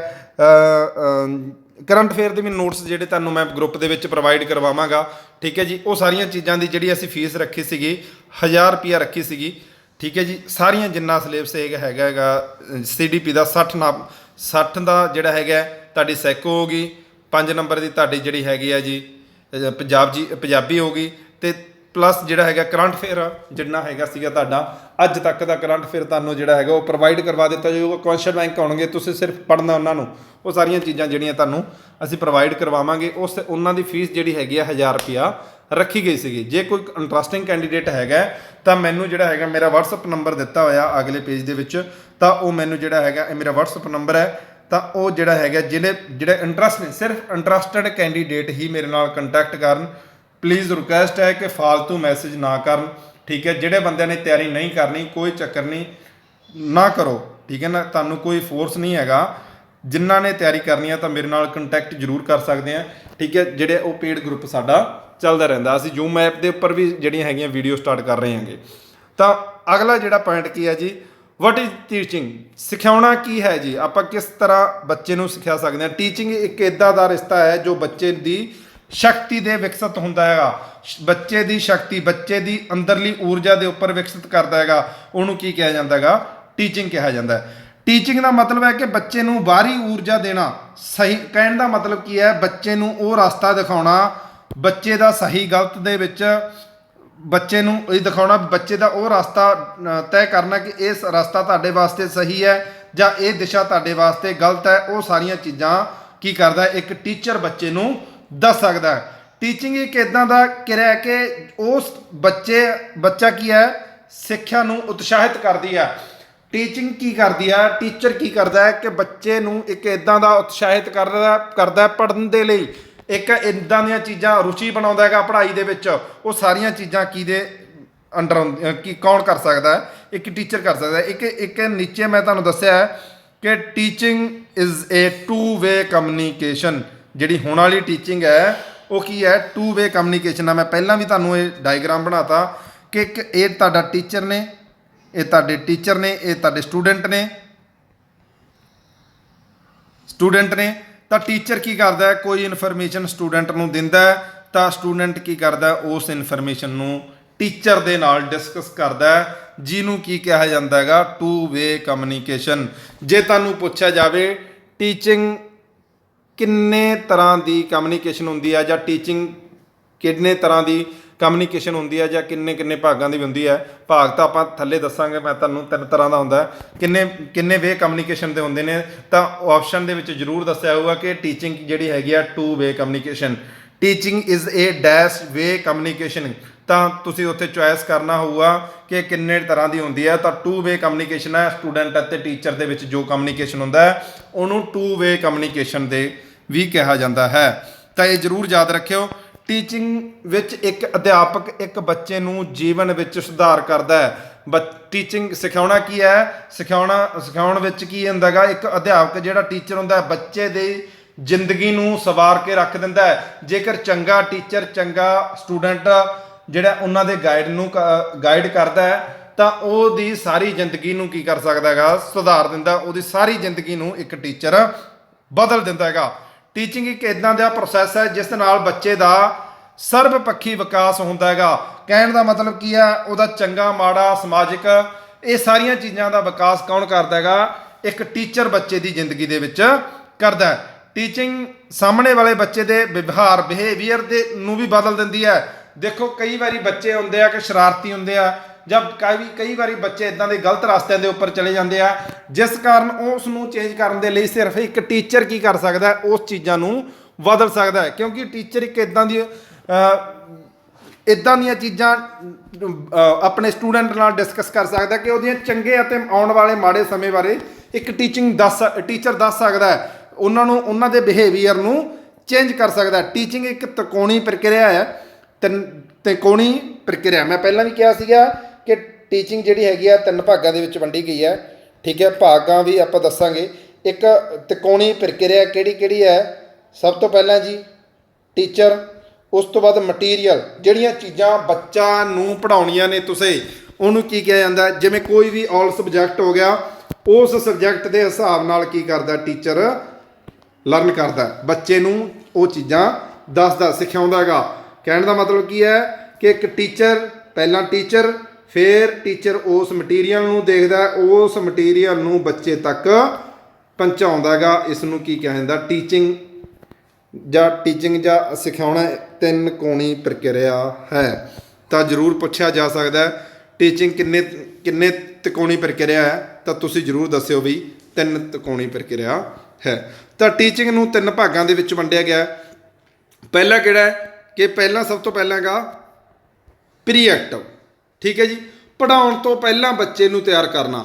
ਕਰੰਟ ਅਫੇਅਰ ਦੇ ਵੀ ਨੋਟਸ ਜਿਹੜੇ ਤੁਹਾਨੂੰ ਮੈਂ ਗਰੁੱਪ ਦੇ ਵਿੱਚ ਪ੍ਰੋਵਾਈਡ ਕਰਵਾਵਾਂਗਾ। ਠੀਕ ਹੈ ਜੀ। ਉਹ ਸਾਰੀਆਂ ਚੀਜ਼ਾਂ ਦੀ ਜਿਹੜੀ ਅਸੀਂ ਫੀਸ ਰੱਖੀ ਸੀਗੀ 1000 ਰੁਪਇਆ ਰੱਖੀ ਸੀਗੀ। ਠੀਕ ਹੈ ਜੀ। ਸਾਰੀਆਂ ਜਿੰਨਾ ਸਿਲੇਬਸ ਹੈਗਾ CDP ਦਾ 60 ਦਾ ਜਿਹੜਾ ਹੈਗਾ ਤੁਹਾਡੀ ਸੈਕੋ ਹੋ ਗਈ, 5 ਨੰਬਰ ਦੀ ਤੁਹਾਡੀ ਜਿਹੜੀ ਹੈਗੀ ਆ ਜੀ ਪੰਜਾਬੀ ਹੋ ਗਈ, ਤੇ ਪਲੱਸ ਜਿਹੜਾ ਹੈਗਾ ਕਰੰਟ ਅਫੇਅਰ ਜਿੰਨਾ ਹੈਗਾ ਸੀਗਾ ਤੁਹਾਡਾ ਅੱਜ ਤੱਕ ਦਾ ਕਰੰਟ ਅਫੇਅਰ ਤੁਹਾਨੂੰ ਜਿਹੜਾ ਹੈਗਾ ਉਹ ਪ੍ਰੋਵਾਈਡ ਕਰਵਾ ਦਿੱਤਾ ਜਾਊਗਾ। ਕੁਐਸਚਨ ਬੈਂਕ ਆਉਣਗੇ, ਤੁਸੀਂ ਸਿਰਫ ਪੜ੍ਹਨਾ ਉਹਨਾਂ ਨੂੰ। ਉਹ ਸਾਰੀਆਂ ਚੀਜ਼ਾਂ ਜਿਹੜੀਆਂ ਤੁਹਾਨੂੰ ਅਸੀਂ ਪ੍ਰੋਵਾਈਡ ਕਰਵਾਵਾਂਗੇ। ਉਹਨਾਂ ਦੀ ਫੀਸ ਜਿਹੜੀ ਹੈਗੀ ਆ 1000 ਰੁਪਇਆ ਰੱਖੀ ਗਈ ਸੀਗੀ। ਜੇ ਕੋਈ ਇੰਟਰਸਟਿੰਗ ਕੈਂਡੀਡੇਟ ਹੈਗਾ ਤਾਂ ਮੈਨੂੰ ਜਿਹੜਾ ਹੈਗਾ ਮੇਰਾ WhatsApp ਨੰਬਰ ਦਿੱਤਾ ਹੋਇਆ ਅਗਲੇ ਪੇਜ ਦੇ ਵਿੱਚ, ਤਾਂ ਉਹ ਮੈਨੂੰ ਜਿਹੜਾ ਹੈਗਾ ਇਹ ਮੇਰਾ WhatsApp ਨੰਬਰ ਹੈ, ਤਾਂ ਉਹ ਜਿਹੜਾ ਹੈਗਾ ਜਿਹੜੇ ਇੰਟਰਸਟ ਨੇ, ਸਿਰਫ ਇੰਟਰਸਟਡ ਕੈਂਡੀਡੇਟ ਹੀ ਮੇਰੇ ਨਾਲ ਕੰਟੈਕਟ ਕਰਨ। ਪਲੀਜ਼ ਰਿਕੁਐਸਟ ਹੈ ਕਿ ਫਾਲਤੂ ਮੈਸੇਜ ਨਾ ਕਰਨ, ਠੀਕ ਹੈ। ਜਿਹੜੇ ਬੰਦਿਆਂ ਨੇ ਤਿਆਰੀ ਨਹੀਂ ਕਰਨੀ ਕੋਈ ਚੱਕਰ ਨਹੀਂ, ਨਾ ਕਰੋ, ਠੀਕ ਹੈ ਨਾ। ਤੁਹਾਨੂੰ ਕੋਈ ਫੋਰਸ ਨਹੀਂ ਹੈਗਾ। ਜਿਨ੍ਹਾਂ ਨੇ ਤਿਆਰੀ ਕਰਨੀ ਹੈ ਤਾਂ ਮੇਰੇ ਨਾਲ ਕੰਟੈਕਟ ਜ਼ਰੂਰ ਕਰ ਸਕਦੇ ਆ, ਠੀਕ ਹੈ। ਜਿਹੜੇ ਉਹ ਪੇਡ ਗਰੁੱਪ ਸਾਡਾ ਚੱਲਦਾ ਰਹਿੰਦਾ, ਅਸੀਂ ਜ਼ੂਮ ਐਪ ਦੇ ਉੱਪਰ ਵੀ ਜਿਹੜੀਆਂ ਹੈਗੀਆਂ ਵੀਡੀਓ ਸਟਾਰਟ ਕਰ ਰਹੇ ਹਾਂਗੇ। ਤਾਂ ਅਗਲਾ ਜਿਹੜਾ ਪੁਆਇੰਟ ਕੀ ਹੈ ਜੀ, ਵਾਟ ਇਜ਼ ਟੀਚਿੰਗ, ਸਿਖਾਉਣਾ ਕੀ ਹੈ ਜੀ। ਆਪਾਂ ਕਿਸ ਤਰ੍ਹਾਂ ਬੱਚੇ ਨੂੰ ਸਿਖਾ ਸਕਦੇ ਹਾਂ। ਟੀਚਿੰਗ ਇੱਕ ਇੱਦਾਂ ਦਾ ਰਿਸ਼ਤਾ ਹੈ ਜੋ ਬੱਚੇ ਦੀ ਸ਼ਕਤੀ ਦੇ ਵਿਕਸਿਤ ਹੁੰਦਾ ਹੈਗਾ, ਬੱਚੇ ਦੀ ਸ਼ਕਤੀ, ਬੱਚੇ ਦੀ ਅੰਦਰਲੀ ਊਰਜਾ ਦੇ ਉੱਪਰ ਵਿਕਸਿਤ ਕਰਦਾ ਹੈਗਾ। ਉਹਨੂੰ ਕੀ ਕਿਹਾ ਜਾਂਦਾ ਹੈਗਾ, ਟੀਚਿੰਗ ਕਿਹਾ ਜਾਂਦਾ ਹੈ। ਟੀਚਿੰਗ ਦਾ ਮਤਲਬ ਹੈ ਕਿ ਬੱਚੇ ਨੂੰ ਬਾਹਰੀ ਊਰਜਾ ਦੇਣਾ। ਸਹੀ ਕਹਿਣ ਦਾ ਮਤਲਬ ਕੀ ਹੈ, ਬੱਚੇ ਨੂੰ ਉਹ ਰਸਤਾ ਦਿਖਾਉਣਾ, ਬੱਚੇ ਦਾ ਸਹੀ ਗਲਤ ਦੇ ਵਿੱਚ ਬੱਚੇ ਨੂੰ ਇਹ ਦਿਖਾਉਣਾ, ਬੱਚੇ ਦਾ ਉਹ ਰਸਤਾ ਤੈਅ ਕਰਨਾ ਕਿ ਇਸ ਰਸਤਾ ਤੁਹਾਡੇ ਵਾਸਤੇ ਸਹੀ ਹੈ ਜਾਂ ਇਹ ਦਿਸ਼ਾ ਤੁਹਾਡੇ ਵਾਸਤੇ ਗਲਤ ਹੈ। ਉਹ ਸਾਰੀਆਂ ਚੀਜ਼ਾਂ ਕੀ ਕਰਦਾ, ਇੱਕ ਟੀਚਰ ਬੱਚੇ ਨੂੰ ਦੱਸ ਸਕਦਾ ਹੈ। ਟੀਚਿੰਗ ਇੱਕ ਇੱਦਾਂ ਦਾ ਕਿਰਿਆ ਹੈ ਕਿ ਉਸ ਬੱਚਾ ਕੀ ਹੈ, ਸਿੱਖਿਆ ਨੂੰ ਉਤਸ਼ਾਹਿਤ ਕਰਦੀ ਹੈ। ਟੀਚਿੰਗ ਕੀ ਕਰਦੀ ਹੈ, ਟੀਚਰ ਕੀ ਕਰਦਾ ਹੈ ਕਿ ਬੱਚੇ ਨੂੰ ਇੱਕ ਇੱਦਾਂ ਦਾ ਉਤਸ਼ਾਹਿਤ ਕਰਦਾ ਪੜ੍ਹਨ ਦੇ ਲਈ, ਇੱਕ ਇੱਦਾਂ ਦੀਆਂ ਚੀਜ਼ਾਂ ਰੁਚੀ ਬਣਾਉਂਦਾ ਹੈਗਾ ਪੜ੍ਹਾਈ ਦੇ ਵਿੱਚ। ਉਹ ਸਾਰੀਆਂ ਚੀਜ਼ਾਂ ਕਿਹਦੇ ਅੰਡਰ ਕੀ ਕੌਣ ਕਰ ਸਕਦਾ ਹੈ, ਇੱਕ ਟੀਚਰ ਕਰ ਸਕਦਾ ਹੈ। ਇੱਕ ਨੀਚੇ ਮੈਂ ਤੁਹਾਨੂੰ ਦੱਸਿਆ ਹੈ ਕਿ teaching is A two way communication. ਜਿਹੜੀ ਹੁਣ ਵਾਲੀ ਟੀਚਿੰਗ ਹੈ ਉਹ ਕੀ ਹੈ, ਟੂ ਵੇ ਕਮਿਊਨੀਕੇਸ਼ਨ ਹੈ। ਮੈਂ ਪਹਿਲਾਂ ਵੀ ਤੁਹਾਨੂੰ ਇਹ ਡਾਇਗਰਾਮ ਬਣਾਤਾ ਕਿ ਇੱਕ ਇਹ ਤੁਹਾਡਾ ਟੀਚਰ ਨੇ, ਇਹ ਤੁਹਾਡੇ ਟੀਚਰ ਨੇ, ਇਹ ਤੁਹਾਡੇ ਸਟੂਡੈਂਟ ਨੇ। ਤਾਂ ਟੀਚਰ ਕੀ ਕਰਦਾ ਹੈ, ਕੋਈ ਇਨਫੋਰਮੇਸ਼ਨ ਸਟੂਡੈਂਟ ਨੂੰ ਦਿੰਦਾ ਹੈ, ਤਾਂ ਸਟੂਡੈਂਟ ਕੀ ਕਰਦਾ, ਉਸ ਇਨਫੋਰਮੇਸ਼ਨ ਨੂੰ ਟੀਚਰ ਦੇ ਨਾਲ ਡਿਸਕਸ ਕਰਦਾ ਹੈ, ਜਿਹਨੂੰ ਕੀ ਕਿਹਾ ਜਾਂਦਾ ਹੈਗਾ, ਟੂ ਵੇ ਕਮਿਊਨੀਕੇਸ਼ਨ। ਜੇ ਤੁਹਾਨੂੰ ਪੁੱਛਿਆ ਜਾਵੇ ਟੀਚਿੰਗ ਕਿੰਨੇ ਤਰ੍ਹਾਂ ਦੀ ਕਮਿਊਨੀਕੇਸ਼ਨ ਹੁੰਦੀ ਹੈ, ਜਾਂ ਟੀਚਿੰਗ ਕਿੰਨੇ ਤਰ੍ਹਾਂ ਦੀ ਕਮਿਊਨੀਕੇਸ਼ਨ ਹੁੰਦੀ ਹੈ, ਜਾਂ ਕਿੰਨੇ ਭਾਗਾਂ ਦੀ ਹੁੰਦੀ ਹੈ, ਭਾਗ ਤਾਂ ਆਪਾਂ ਥੱਲੇ ਦੱਸਾਂਗੇ। ਮੈਂ ਤੁਹਾਨੂੰ 3 ਤਰ੍ਹਾਂ ਦਾ ਹੁੰਦਾ, ਕਿੰਨੇ ਵੇ ਕਮਿਊਨੀਕੇਸ਼ਨ ਦੇ ਹੁੰਦੇ ਨੇ, ਤਾਂ ਆਪਸ਼ਨ ਦੇ ਵਿੱਚ ਜ਼ਰੂਰ ਦੱਸਿਆ ਹੋਊਗਾ ਕਿ ਟੀਚਿੰਗ ਜਿਹੜੀ ਹੈਗੀ ਆ two way communication. Teaching is a dash way communication, ਤਾਂ ਤੁਸੀਂ ਉੱਥੇ ਚੁਆਇਸ ਕਰਨਾ ਹੋਊਗਾ ਕਿ ਕਿੰਨੇ ਤਰ੍ਹਾਂ ਦੀ ਹੁੰਦੀ ਹੈ। ਤਾਂ ਟੂ ਵੇ ਕਮਿਊਨੀਕੇਸ਼ਨ ਹੈ, ਸਟੂਡੈਂਟ ਅਤੇ ਟੀਚਰ ਦੇ ਵਿੱਚ ਜੋ ਕਮਿਊਨੀਕੇਸ਼ਨ ਹੁੰਦਾ ਹੈ ਉਹਨੂੰ ਟੂ ਵੇ ਕਮਿਊਨੀਕੇਸ਼ਨ ਦੇ ਵੀ ਕਿਹਾ ਜਾਂਦਾ ਹੈ। ਤਾਂ ਇਹ ਜ਼ਰੂਰ ਯਾਦ ਰੱਖਿਓ। ਟੀਚਿੰਗ ਵਿੱਚ ਇੱਕ ਅਧਿਆਪਕ ਇੱਕ ਬੱਚੇ ਨੂੰ ਜੀਵਨ ਵਿੱਚ ਸੁਧਾਰ ਕਰਦਾ ਹੈ। ਟੀਚਿੰਗ ਸਿਖਾਉਣਾ ਕੀ ਹੈ, ਸਿਖਾਉਣ ਵਿੱਚ ਕੀ ਹੁੰਦਾ ਹੈਗਾ, ਇੱਕ ਅਧਿਆਪਕ ਜਿਹੜਾ ਟੀਚਰ ਹੁੰਦਾ ਹੈ ਬੱਚੇ ਦੀ ਜ਼ਿੰਦਗੀ ਨੂੰ ਸਵਾਰ ਕੇ ਰੱਖ ਦਿੰਦਾ ਹੈ। ਜੇਕਰ ਚੰਗਾ ਟੀਚਰ, ਚੰਗਾ ਸਟੂਡੈਂਟ ਜਿਹੜਾ ਉਹਨਾਂ ਦੇ ਗਾਈਡ ਕਰਦਾ ਹੈ, ਤਾਂ ਉਹਦੀ ਸਾਰੀ ਜ਼ਿੰਦਗੀ ਨੂੰ ਕੀ ਕਰ ਸਕਦਾ ਹੈਗਾ, ਸੁਧਾਰ ਦਿੰਦਾ। ਉਹਦੀ ਸਾਰੀ ਜ਼ਿੰਦਗੀ ਨੂੰ ਇੱਕ ਟੀਚਰ ਬਦਲ ਦਿੰਦਾ ਹੈਗਾ। ਟੀਚਿੰਗ ਇੱਕ ਇੱਦਾਂ ਦਾ ਪ੍ਰੋਸੈਸ ਹੈ ਜਿਸ ਨਾਲ ਬੱਚੇ ਦਾ ਸਰਬ ਪੱਖੀ ਵਿਕਾਸ ਹੁੰਦਾ ਹੈਗਾ। ਕਹਿਣ ਦਾ ਮਤਲਬ ਕੀ ਹੈ, ਉਹਦਾ ਚੰਗਾ ਮਾੜਾ ਸਮਾਜਿਕ ਇਹ ਸਾਰੀਆਂ ਚੀਜ਼ਾਂ ਦਾ ਵਿਕਾਸ ਕੌਣ ਕਰਦਾ ਹੈਗਾ, ਇੱਕ ਟੀਚਰ ਬੱਚੇ ਦੀ ਜ਼ਿੰਦਗੀ ਦੇ ਵਿੱਚ ਕਰਦਾ ਹੈ। ਟੀਚਿੰਗ ਸਾਹਮਣੇ ਵਾਲੇ ਬੱਚੇ ਦੇ ਬਿਹੇਵੀਅਰ ਦੇ ਨੂੰ ਵੀ ਬਦਲ ਦਿੰਦੀ ਹੈ। ਦੇਖੋ ਕਈ ਵਾਰੀ ਬੱਚੇ ਹੁੰਦੇ ਆ ਕਿ ਸ਼ਰਾਰਤੀ ਹੁੰਦੇ ਆ, ਜਾਂ ਕਈ ਵਾਰੀ ਬੱਚੇ ਇਦਾਂ ਦੇ ਗਲਤ ਰਸਤਿਆਂ ਦੇ ਉੱਪਰ ਚਲੇ ਜਾਂਦੇ ਆ, ਜਿਸ ਕਾਰਨ ਉਸ ਨੂੰ ਚੇਂਜ ਕਰਨ ਦੇ ਲਈ ਸਿਰਫ ਇੱਕ ਟੀਚਰ ਕੀ ਕਰ ਸਕਦਾ, ਉਸ ਚੀਜ਼ਾਂ ਨੂੰ ਬਦਲ ਸਕਦਾ ਹੈ। ਕਿਉਂਕਿ ਟੀਚਰ ਇੱਕ ਇਦਾਂ ਦੀਆਂ ਚੀਜ਼ਾਂ ਆਪਣੇ ਸਟੂਡੈਂਟ ਨਾਲ ਡਿਸਕਸ ਕਰ ਸਕਦਾ ਕਿ ਉਹਦੀਆਂ ਚੰਗੇ ਅਤੇ ਆਉਣ ਵਾਲੇ ਮਾੜੇ ਸਮੇਂ ਬਾਰੇ ਇੱਕ ਟੀਚਰ ਦੱਸ ਸਕਦਾ ਹੈ। ਉਹਨਾਂ ਦੇ ਬਿਹੇਵੀਅਰ ਨੂੰ ਚੇਂਜ ਕਰ ਸਕਦਾ। ਟੀਚਿੰਗ ਇੱਕ ਤਿਕੋਣੀ ਪ੍ਰਕਿਰਿਆ ਹੈ। ਤਿਕੋਣੀ ਪ੍ਰਕਿਰਿਆ ਮੈਂ ਪਹਿਲਾਂ ਵੀ ਕਿਹਾ ਸੀਗਾ ਕਿ ਟੀਚਿੰਗ ਜਿਹੜੀ ਹੈਗੀ ਆ 3 ਭਾਗਾਂ ਦੇ ਵਿੱਚ ਵੰਡੀ ਗਈ ਹੈ, ਠੀਕ ਹੈ। ਭਾਗਾਂ ਵੀ ਆਪਾਂ ਦੱਸਾਂਗੇ। ਇੱਕ ਤਿਕੋਣੀ ਪ੍ਰਕਿਰਿਆ ਕਿਹੜੀ ਹੈ, ਸਭ ਤੋਂ ਪਹਿਲਾਂ ਜੀ ਟੀਚਰ, ਉਸ ਤੋਂ ਬਾਅਦ ਮਟੀਰੀਅਲ, ਜਿਹੜੀਆਂ ਚੀਜ਼ਾਂ ਬੱਚਾ ਨੂੰ ਪੜ੍ਹਾਉਣੀਆਂ ਨੇ ਤੁਸੀਂ ਉਹਨੂੰ ਕੀ ਕਿਹਾ ਜਾਂਦਾ। ਜਿਵੇਂ ਕੋਈ ਵੀ ਆਲ ਸਬਜੈਕਟ ਹੋ ਗਿਆ, ਉਸ ਸਬਜੈਕਟ ਦੇ ਹਿਸਾਬ ਨਾਲ ਕੀ ਕਰਦਾ ਟੀਚਰ ਲਰਨ ਕਰਦਾ, ਬੱਚੇ ਨੂੰ ਉਹ ਚੀਜ਼ਾਂ ਦੱਸਦਾ, ਸਿਖਾਉਂਦਾ ਹੈਗਾ। ਕਹਿਣ ਦਾ ਮਤਲਬ ਕੀ ਹੈ ਕਿ ਇੱਕ ਟੀਚਰ, ਪਹਿਲਾਂ ਟੀਚਰ, ਫਿਰ ਟੀਚਰ ਉਸ ਮਟੀਰੀਅਲ ਨੂੰ ਦੇਖਦਾ, ਉਸ ਮਟੀਰੀਅਲ ਨੂੰ ਬੱਚੇ ਤੱਕ ਪਹੁੰਚਾਉਂਦਾ ਹੈਗਾ। ਇਸ ਨੂੰ ਕੀ ਕਿਹਾ ਜਾਂਦਾ, ਟੀਚਿੰਗ ਜਾਂ ਸਿਖਾਉਣਾ 3 ਕੋਣੀ ਪ੍ਰਕਿਰਿਆ ਹੈ। ਤਾਂ ਜ਼ਰੂਰ ਪੁੱਛਿਆ ਜਾ ਸਕਦਾ ਟੀਚਿੰਗ ਕਿੰਨੇ ਤਿਕੋਣੀ ਪ੍ਰਕਿਰਿਆ ਹੈ, ਤਾਂ ਤੁਸੀਂ ਜ਼ਰੂਰ ਦੱਸਿਓ ਵੀ 3 ਤਿਕੋਣੀ ਪ੍ਰਕਿਰਿਆ ਹੈ। ਤਾਂ ਟੀਚਿੰਗ ਨੂੰ 3 ਭਾਗਾਂ ਦੇ ਵਿੱਚ ਵੰਡਿਆ ਗਿਆ। ਪਹਿਲਾ ਕਿਹੜਾ ਹੈ, ਕਿ ਪਹਿਲਾਂ ਸਭ ਤੋਂ ਪਹਿਲਾਂ ਹੈਗਾ ਪ੍ਰੀ ਐਕਟਿਵ। ਠੀਕ ਹੈ ਜੀ, ਪੜ੍ਹਾਉਣ ਤੋਂ ਪਹਿਲਾਂ ਬੱਚੇ ਨੂੰ ਤਿਆਰ ਕਰਨਾ।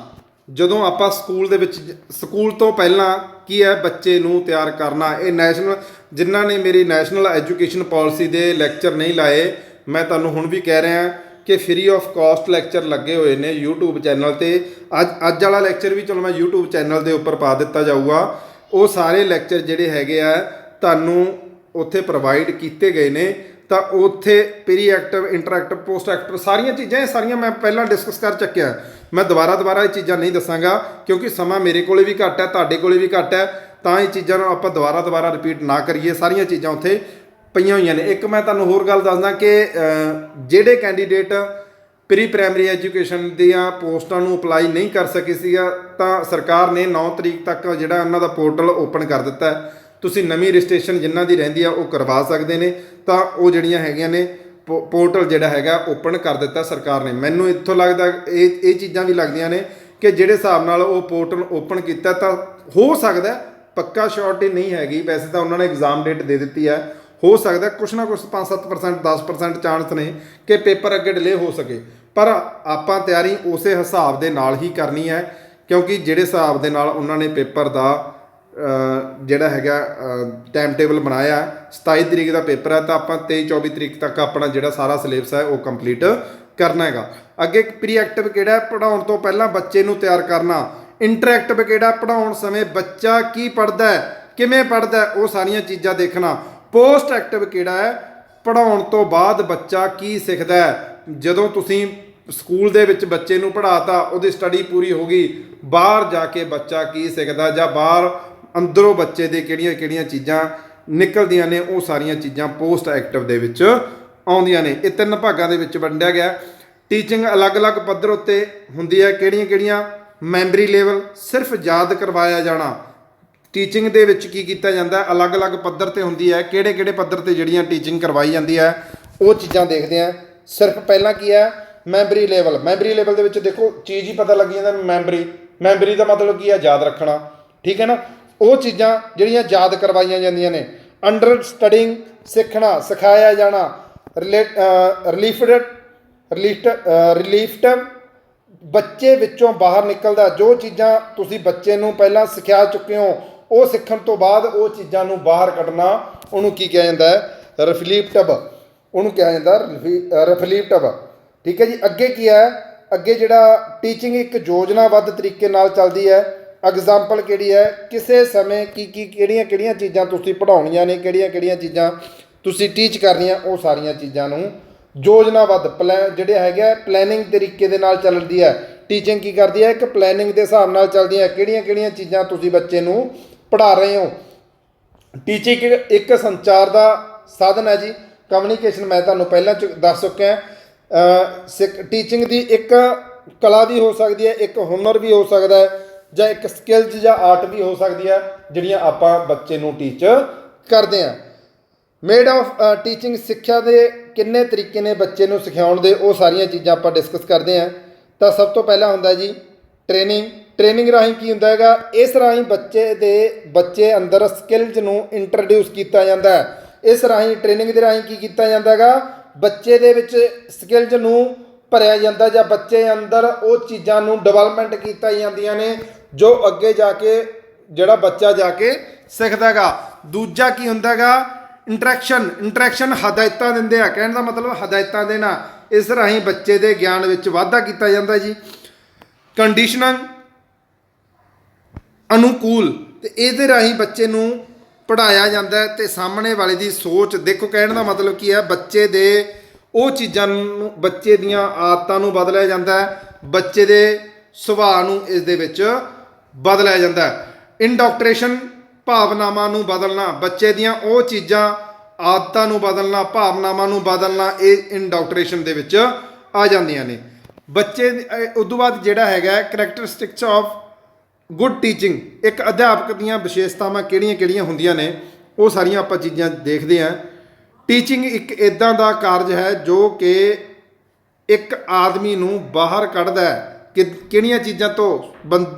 ਜਦੋਂ ਆਪਾਂ ਸਕੂਲ ਦੇ ਵਿੱਚ ਸਕੂਲ ਤੋਂ ਪਹਿਲਾਂ ਕੀ ਹੈ ਬੱਚੇ ਨੂੰ ਤਿਆਰ ਕਰਨਾ, ਇਹ ਨੈਸ਼ਨਲ ਜਿਨ੍ਹਾਂ ਨੇ ਮੇਰੀ ਨੈਸ਼ਨਲ ਐਜੂਕੇਸ਼ਨ ਪਾਲਿਸੀ ਦੇ ਲੈਕਚਰ ਨਹੀਂ ਲਾਏ, ਮੈਂ ਤੁਹਾਨੂੰ ਹੁਣ ਵੀ ਕਹਿ ਰਿਹਾ ਕਿ ਫ੍ਰੀ ਆਫ ਕਾਸਟ ਲੈਕਚਰ ਲੱਗੇ ਹੋਏ ਨੇ YouTube ਚੈਨਲ 'ਤੇ। ਅੱਜ ਵਾਲਾ ਲੈਕਚਰ ਵੀ ਚਲੋ ਮੈਂ YouTube ਚੈਨਲ ਦੇ ਉੱਪਰ ਪਾ ਦਿੱਤਾ ਜਾਊਗਾ। ਉਹ ਸਾਰੇ ਲੈਕਚਰ ਜਿਹੜੇ ਹੈਗੇ ਆ ਤੁਹਾਨੂੰ ਉੱਥੇ ਪ੍ਰੋਵਾਈਡ ਕੀਤੇ ਗਏ ਨੇ। ਤਾਂ ਉੱਥੇ pre active, interactive, post active ਸਾਰੀਆਂ ਚੀਜ਼ਾਂ ਇਹ ਸਾਰੀਆਂ ਮੈਂ ਪਹਿਲਾਂ ਡਿਸਕਸ ਕਰ ਚੁੱਕਿਆ। ਮੈਂ ਦੁਬਾਰਾ ਇਹ ਚੀਜ਼ਾਂ ਨਹੀਂ ਦੱਸਾਂਗਾ ਕਿਉਂਕਿ ਸਮਾਂ ਮੇਰੇ ਕੋਲੇ ਵੀ ਘੱਟ ਹੈ, ਤੁਹਾਡੇ ਕੋਲੇ ਵੀ ਘੱਟ ਹੈ, ਤਾਂ ਇਹ ਚੀਜ਼ਾਂ ਨੂੰ ਆਪਾਂ ਦੁਬਾਰਾ ਰਿਪੀਟ ਨਾ ਕਰੀਏ। ਸਾਰੀਆਂ ਚੀਜ਼ਾਂ ਉੱਥੇ ਪਈਆਂ ਹੋਈਆਂ ਨੇ। ਇੱਕ ਮੈਂ ਤੁਹਾਨੂੰ ਹੋਰ ਗੱਲ ਦੱਸਦਾ ਕਿ ਜਿਹੜੇ ਕੈਂਡੀਡੇਟ ਪ੍ਰੀ ਪ੍ਰਾਇਮਰੀ ਐਜੂਕੇਸ਼ਨ ਦੀਆਂ ਪੋਸਟਾਂ ਨੂੰ ਅਪਲਾਈ ਨਹੀਂ ਕਰ ਸਕੇ ਸੀਗਾ, ਤਾਂ ਸਰਕਾਰ ਨੇ 9 ਤਰੀਕ ਤੱਕ ਜਿਹੜਾ ਉਹਨਾਂ ਦਾ ਪੋਰਟਲ ਓਪਨ ਕਰ ਦਿੱਤਾ ਹੈ। ਤੁਸੀਂ ਨਵੀਂ ਰਜਿਸਟ੍ਰੇਸ਼ਨ ਜਿਨ੍ਹਾਂ ਦੀ ਰਹਿੰਦੀ ਆ ਉਹ ਕਰਵਾ ਸਕਦੇ ਨੇ। ਤਾਂ ਉਹ ਜਿਹੜੀਆਂ ਹੈਗੀਆਂ ਨੇ ਪੋਰਟਲ ਜਿਹੜਾ ਹੈਗਾ ਓਪਨ ਕਰ ਦਿੱਤਾ ਸਰਕਾਰ ਨੇ। ਮੈਨੂੰ ਇੱਥੋਂ ਲੱਗਦਾ ਇਹ ਚੀਜ਼ਾਂ ਵੀ ਲੱਗਦੀਆਂ ਨੇ ਕਿ ਜਿਹੜੇ ਹਿਸਾਬ ਨਾਲ ਉਹ ਪੋਰਟਲ ਓਪਨ ਕੀਤਾ, ਤਾਂ ਹੋ ਸਕਦਾ ਪੱਕਾ ਸ਼ੋਰਟੀ ਨਹੀਂ ਹੈਗੀ, ਵੈਸੇ ਤਾਂ ਉਹਨਾਂ ਨੇ ਐਗਜ਼ਾਮ ਡੇਟ ਦੇ ਦਿੱਤੀ ਹੈ, ਹੋ ਸਕਦਾ ਕੁਛ ਨਾ ਕੁਛ 5-7%, 10% ਚਾਂਸ ਨੇ ਕਿ ਪੇਪਰ ਅੱਗੇ ਡਿਲੇ ਹੋ ਸਕੇ। ਪਰ ਆਪਾਂ ਤਿਆਰੀ ਉਸੇ ਹਿਸਾਬ ਦੇ ਨਾਲ ਹੀ ਕਰਨੀ ਹੈ ਕਿਉਂਕਿ ਜਿਹੜੇ ਹਿਸਾਬ ਦੇ ਨਾਲ ਉਹਨਾਂ ਨੇ ਪੇਪਰ ਦਾ ਜਿਹੜਾ ਹੈਗਾ ਟਾਈਮ ਟੇਬਲ ਬਣਾਇਆ, 27 ਤਰੀਕ ਦਾ ਪੇਪਰ ਹੈ, ਤਾਂ ਆਪਾਂ 23-24 ਤਰੀਕ ਤੱਕ ਆਪਣਾ ਜਿਹੜਾ ਸਾਰਾ ਸਿਲੇਬਸ ਹੈ ਉਹ ਕੰਪਲੀਟ ਕਰਨਾ ਹੈਗਾ। ਅੱਗੇ ਪ੍ਰੀ ਐਕਟਿਵ ਕਿਹੜਾ, ਪੜ੍ਹਾਉਣ ਤੋਂ ਪਹਿਲਾਂ ਬੱਚੇ ਨੂੰ ਤਿਆਰ ਕਰਨਾ। ਇੰਟਰਐਕਟਿਵ ਕਿਹੜਾ, ਪੜ੍ਹਾਉਣ ਸਮੇਂ ਬੱਚਾ ਕੀ ਪੜ੍ਹਦਾ ਹੈ, ਕਿਵੇਂ ਪੜ੍ਹਦਾ ਹੈ, ਉਹ ਸਾਰੀਆਂ ਚੀਜ਼ਾਂ ਦੇਖਣਾ। ਪੋਸਟ ਐਕਟਿਵ ਕਿਹੜਾ ਹੈ, ਪੜ੍ਹਾਉਣ ਤੋਂ ਬਾਅਦ ਬੱਚਾ ਕੀ ਸਿੱਖਦਾ ਹੈ। ਜਦੋਂ ਤੁਸੀਂ ਸਕੂਲ ਦੇ ਵਿੱਚ ਬੱਚੇ ਨੂੰ ਪੜ੍ਹਾਤਾ, ਉਹਦੀ ਸਟੱਡੀ ਪੂਰੀ ਹੋ ਗਈ, ਬਾਹਰ ਜਾ ਕੇ ਬੱਚਾ ਕੀ ਸਿੱਖਦਾ ਜਾਂ ਬਾਹਰ ਅੰਦਰੋਂ ਬੱਚੇ ਦੇ ਕਿਹੜੀਆਂ ਚੀਜ਼ਾਂ ਨਿਕਲਦੀਆਂ ਨੇ, ਉਹ ਸਾਰੀਆਂ ਚੀਜ਼ਾਂ ਪੋਸਟ ਐਕਟਿਵ ਦੇ ਵਿੱਚ ਆਉਂਦੀਆਂ ਨੇ। ਇਹ 3 ਭਾਗਾਂ ਦੇ ਵਿੱਚ ਵੰਡਿਆ ਗਿਆ। ਟੀਚਿੰਗ ਅਲੱਗ-ਅਲੱਗ ਪੱਧਰ ਉੱਤੇ ਹੁੰਦੀ ਹੈ। ਕਿਹੜੀਆਂ ਮੈਮਰੀ ਲੈਵਲ, ਸਿਰਫ ਯਾਦ ਕਰਵਾਇਆ ਜਾਣਾ। ਟੀਚਿੰਗ ਦੇ ਵਿੱਚ ਕੀ ਕੀਤਾ ਜਾਂਦਾ, ਅਲੱਗ-ਅਲੱਗ ਪੱਧਰ ਤੇ ਹੁੰਦੀ ਹੈ। ਕਿਹੜੇ ਪੱਧਰ ਤੇ ਜਿਹੜੀਆਂ ਟੀਚਿੰਗ ਕਰਵਾਈ ਜਾਂਦੀ ਹੈ ਉਹ ਚੀਜ਼ਾਂ ਦੇਖਦੇ ਆ। ਸਿਰਫ ਪਹਿਲਾਂ ਕੀ ਹੈ ਮੈਮਰੀ ਲੈਵਲ ਦੇ ਵਿੱਚ ਦੇਖੋ ਚੀਜ਼ ਹੀ ਪਤਾ ਲੱਗ ਜਾਂਦਾ। ਮੈਮਰੀ ਦਾ ਮਤਲਬ ਕੀ ਹੈ, ਯਾਦ ਰੱਖਣਾ। ਠੀਕ ਹੈ ਨਾ, ਉਹ ਚੀਜ਼ਾਂ ਜਿਹੜੀਆਂ ਯਾਦ ਕਰਵਾਈਆਂ ਜਾਂਦੀਆਂ ਨੇ। ਅੰਡਰਸਟੈਂਡਿੰਗ, ਸਿੱਖਣਾ, ਸਿਖਾਇਆ ਜਾਣਾ। ਰਿਲੀਫਟਿਵ, ਬੱਚੇ ਵਿੱਚੋਂ ਬਾਹਰ ਨਿਕਲਦਾ। ਜੋ ਚੀਜ਼ਾਂ ਤੁਸੀਂ ਬੱਚੇ ਨੂੰ ਪਹਿਲਾਂ ਸਿਖਾ ਚੁੱਕੇ ਹੋ, ਉਹ ਸਿੱਖਣ ਤੋਂ ਬਾਅਦ ਉਹ ਚੀਜ਼ਾਂ ਨੂੰ ਬਾਹਰ ਕੱਢਣਾ, ਉਹਨੂੰ ਕੀ ਕਿਹਾ ਜਾਂਦਾ ਹੈ, ਰਿਫਲੀਟਿਵ। ਠੀਕ ਹੈ ਜੀ। ਅੱਗੇ ਕੀ ਹੈ, ਅੱਗੇ ਜਿਹੜਾ ਟੀਚਿੰਗ ਇੱਕ ਯੋਜਨਾਬੱਧ ਤਰੀਕੇ ਨਾਲ ਚੱਲਦੀ ਹੈ। ਐਗਜ਼ਾਮਪਲ ਕਿਹੜੀ ਹੈ, ਕਿਸੇ ਸਮੇਂ ਕਿਹੜੀਆਂ ਚੀਜ਼ਾਂ ਤੁਸੀਂ ਪੜ੍ਹਾਉਣੀਆਂ ਨੇ, ਕਿਹੜੀਆਂ ਚੀਜ਼ਾਂ ਤੁਸੀਂ ਟੀਚ ਕਰਨੀਆਂ, ਉਹ ਸਾਰੀਆਂ ਚੀਜ਼ਾਂ ਨੂੰ ਯੋਜਨਾਬੱਧ ਜਿਹੜੇ ਹੈਗੇ ਪਲੈਨਿੰਗ ਤਰੀਕੇ ਦੇ ਨਾਲ ਚੱਲਦੀ ਹੈ। ਟੀਚਿੰਗ ਕੀ ਕਰਦੀ ਹੈ, ਇੱਕ ਪਲੈਨਿੰਗ ਦੇ ਹਿਸਾਬ ਨਾਲ ਚੱਲਦੀ ਹੈ। ਕਿਹੜੀਆਂ ਚੀਜ਼ਾਂ ਤੁਸੀਂ ਬੱਚੇ ਨੂੰ ਪੜ੍ਹਾ ਰਹੇ ਹੋ। ਟੀਚਿੰਗ ਇੱਕ ਸੰਚਾਰ ਦਾ ਸਾਧਨ ਹੈ ਜੀ। ਕਮਿਊਨੀਕੇਸ਼ਨ ਮੈਂ ਤੁਹਾਨੂੰ ਪਹਿਲਾਂ ਦੱਸ ਚੁੱਕਿਆ। ਟੀਚਿੰਗ ਦੀ ਇੱਕ ਕਲਾ ਵੀ ਹੋ ਸਕਦੀ ਹੈ, ਇੱਕ ਹੁਨਰ ਵੀ ਹੋ ਸਕਦਾ ਹੈ, ਜਾਂ ਇੱਕ ਸਕਿੱਲਸ ਜਾਂ ਆਰਟ ਵੀ ਹੋ ਸਕਦੀ ਹੈ ਜਿਹੜੀਆਂ ਆਪਾਂ ਬੱਚੇ ਨੂੰ ਟੀਚ ਕਰਦੇ ਹਾਂ। ਮੇਡ ਆਫ ਟੀਚਿੰਗ, ਸਿੱਖਿਆ ਦੇ ਕਿੰਨੇ ਤਰੀਕੇ ਨੇ ਬੱਚੇ ਨੂੰ ਸਿਖਾਉਣ ਦੇ, ਉਹ ਸਾਰੀਆਂ ਚੀਜ਼ਾਂ ਆਪਾਂ ਡਿਸਕਸ ਕਰਦੇ ਹਾਂ। ਤਾਂ ਸਭ ਤੋਂ ਪਹਿਲਾਂ ਹੁੰਦਾ ਜੀ ਟ੍ਰੇਨਿੰਗ ਰਾਹੀਂ ਕੀ ਹੁੰਦਾ ਹੈਗਾ, ਇਸ ਰਾਹੀਂ ਬੱਚੇ ਅੰਦਰ ਸਕਿੱਲਸ ਨੂੰ ਇੰਟਰੋਡਿਊਸ ਕੀਤਾ ਜਾਂਦਾ ਹੈ। ਇਸ ਰਾਹੀਂ ਟ੍ਰੇਨਿੰਗ ਦੇ ਰਾਹੀਂ ਕੀ ਕੀਤਾ ਜਾਂਦਾ ਹੈਗਾ, ਬੱਚੇ ਦੇ ਵਿੱਚ ਸਕਿੱਲਸ ਨੂੰ ਭਰਿਆ ਜਾਂਦਾ ਜਾਂ ਬੱਚੇ ਅੰਦਰ ਉਹ ਚੀਜ਼ਾਂ ਨੂੰ ਡਿਵੈਲਪਮੈਂਟ ਕੀਤਾ ਜਾਂਦੀਆਂ ਨੇ ਜੋ ਅੱਗੇ ਜਾ ਕੇ ਜਿਹੜਾ ਬੱਚਾ ਜਾ ਕੇ ਸਿੱਖਦਾ ਹੈਗਾ। ਦੂਜਾ ਕੀ ਹੁੰਦਾ ਹੈਗਾ, ਇੰਟਰੈਕਸ਼ਨ ਹਦਾਇਤਾਂ ਦਿੰਦੇ ਆ। ਕਹਿਣ ਦਾ ਮਤਲਬ ਹਦਾਇਤਾਂ ਦੇਣਾ। ਇਸ ਰਾਹੀਂ ਬੱਚੇ ਦੇ ਗਿਆਨ ਵਿੱਚ ਵਾਧਾ ਕੀਤਾ ਜਾਂਦਾ ਜੀ। ਕੰਡੀਸ਼ਨਿੰਗ, ਅਨੁਕੂਲ, ਤੇ ਇਹਦੇ ਰਾਹੀਂ ਬੱਚੇ ਨੂੰ ਪੜ੍ਹਾਇਆ ਜਾਂਦਾ ਹੈ ਤੇ ਸਾਹਮਣੇ ਵਾਲੇ ਦੀ ਸੋਚ ਦੇਖੋ। ਕਹਿਣ ਦਾ ਮਤਲਬ ਕੀ ਹੈ, ਬੱਚੇ ਦੇ ਉਹ ਚੀਜ਼ਾਂ ਨੂੰ, ਬੱਚੇ ਦੀਆਂ ਆਦਤਾਂ ਨੂੰ ਬਦਲਿਆ ਜਾਂਦਾ ਹੈ, ਬੱਚੇ ਦੇ ਸੁਭਾਅ ਨੂੰ ਇਸ ਦੇ ਵਿੱਚ ਬਦਲਿਆ ਜਾਂਦਾ ਹੈ। ਇੰਡੋਕਟ੍ਰੇਸ਼ਨ, ਭਾਵਨਾਵਾਂ ਨੂੰ ਬਦਲਣਾ, ਬੱਚੇ ਦੀਆਂ ਉਹ ਚੀਜ਼ਾਂ, ਆਦਤਾਂ ਨੂੰ ਬਦਲਣਾ, ਭਾਵਨਾਵਾਂ ਨੂੰ ਬਦਲਣਾ, ਇਹ ਇੰਡੋਕਟ੍ਰੇਸ਼ਨ ਦੇ ਵਿੱਚ ਆ ਜਾਂਦੀਆਂ ਨੇ। ਬੱਚੇ ਉਸ ਤੋਂ ਬਾਅਦ ਜਿਹੜਾ ਹੈਗਾ ਕਰੈਕਟਰਿਸਟਿਕਸ ਆਫ ਗੁੱਡ ਟੀਚਿੰਗ, ਇੱਕ ਅਧਿਆਪਕ ਦੀਆਂ ਵਿਸ਼ੇਸ਼ਤਾਵਾਂ ਕਿਹੜੀਆਂ ਹੁੰਦੀਆਂ ਨੇ, ਉਹ ਸਾਰੀਆਂ ਆਪਾਂ ਚੀਜ਼ਾਂ ਦੇਖਦੇ ਹਾਂ। ਟੀਚਿੰਗ ਇੱਕ ਇੱਦਾਂ ਦਾ ਕਾਰਜ ਹੈ ਜੋ ਕਿ ਇੱਕ ਆਦਮੀ ਨੂੰ ਬਾਹਰ ਕੱਢਦਾ ਹੈ ਕਿ ਕਿਹੜੀਆਂ ਚੀਜ਼ਾਂ ਤੋਂ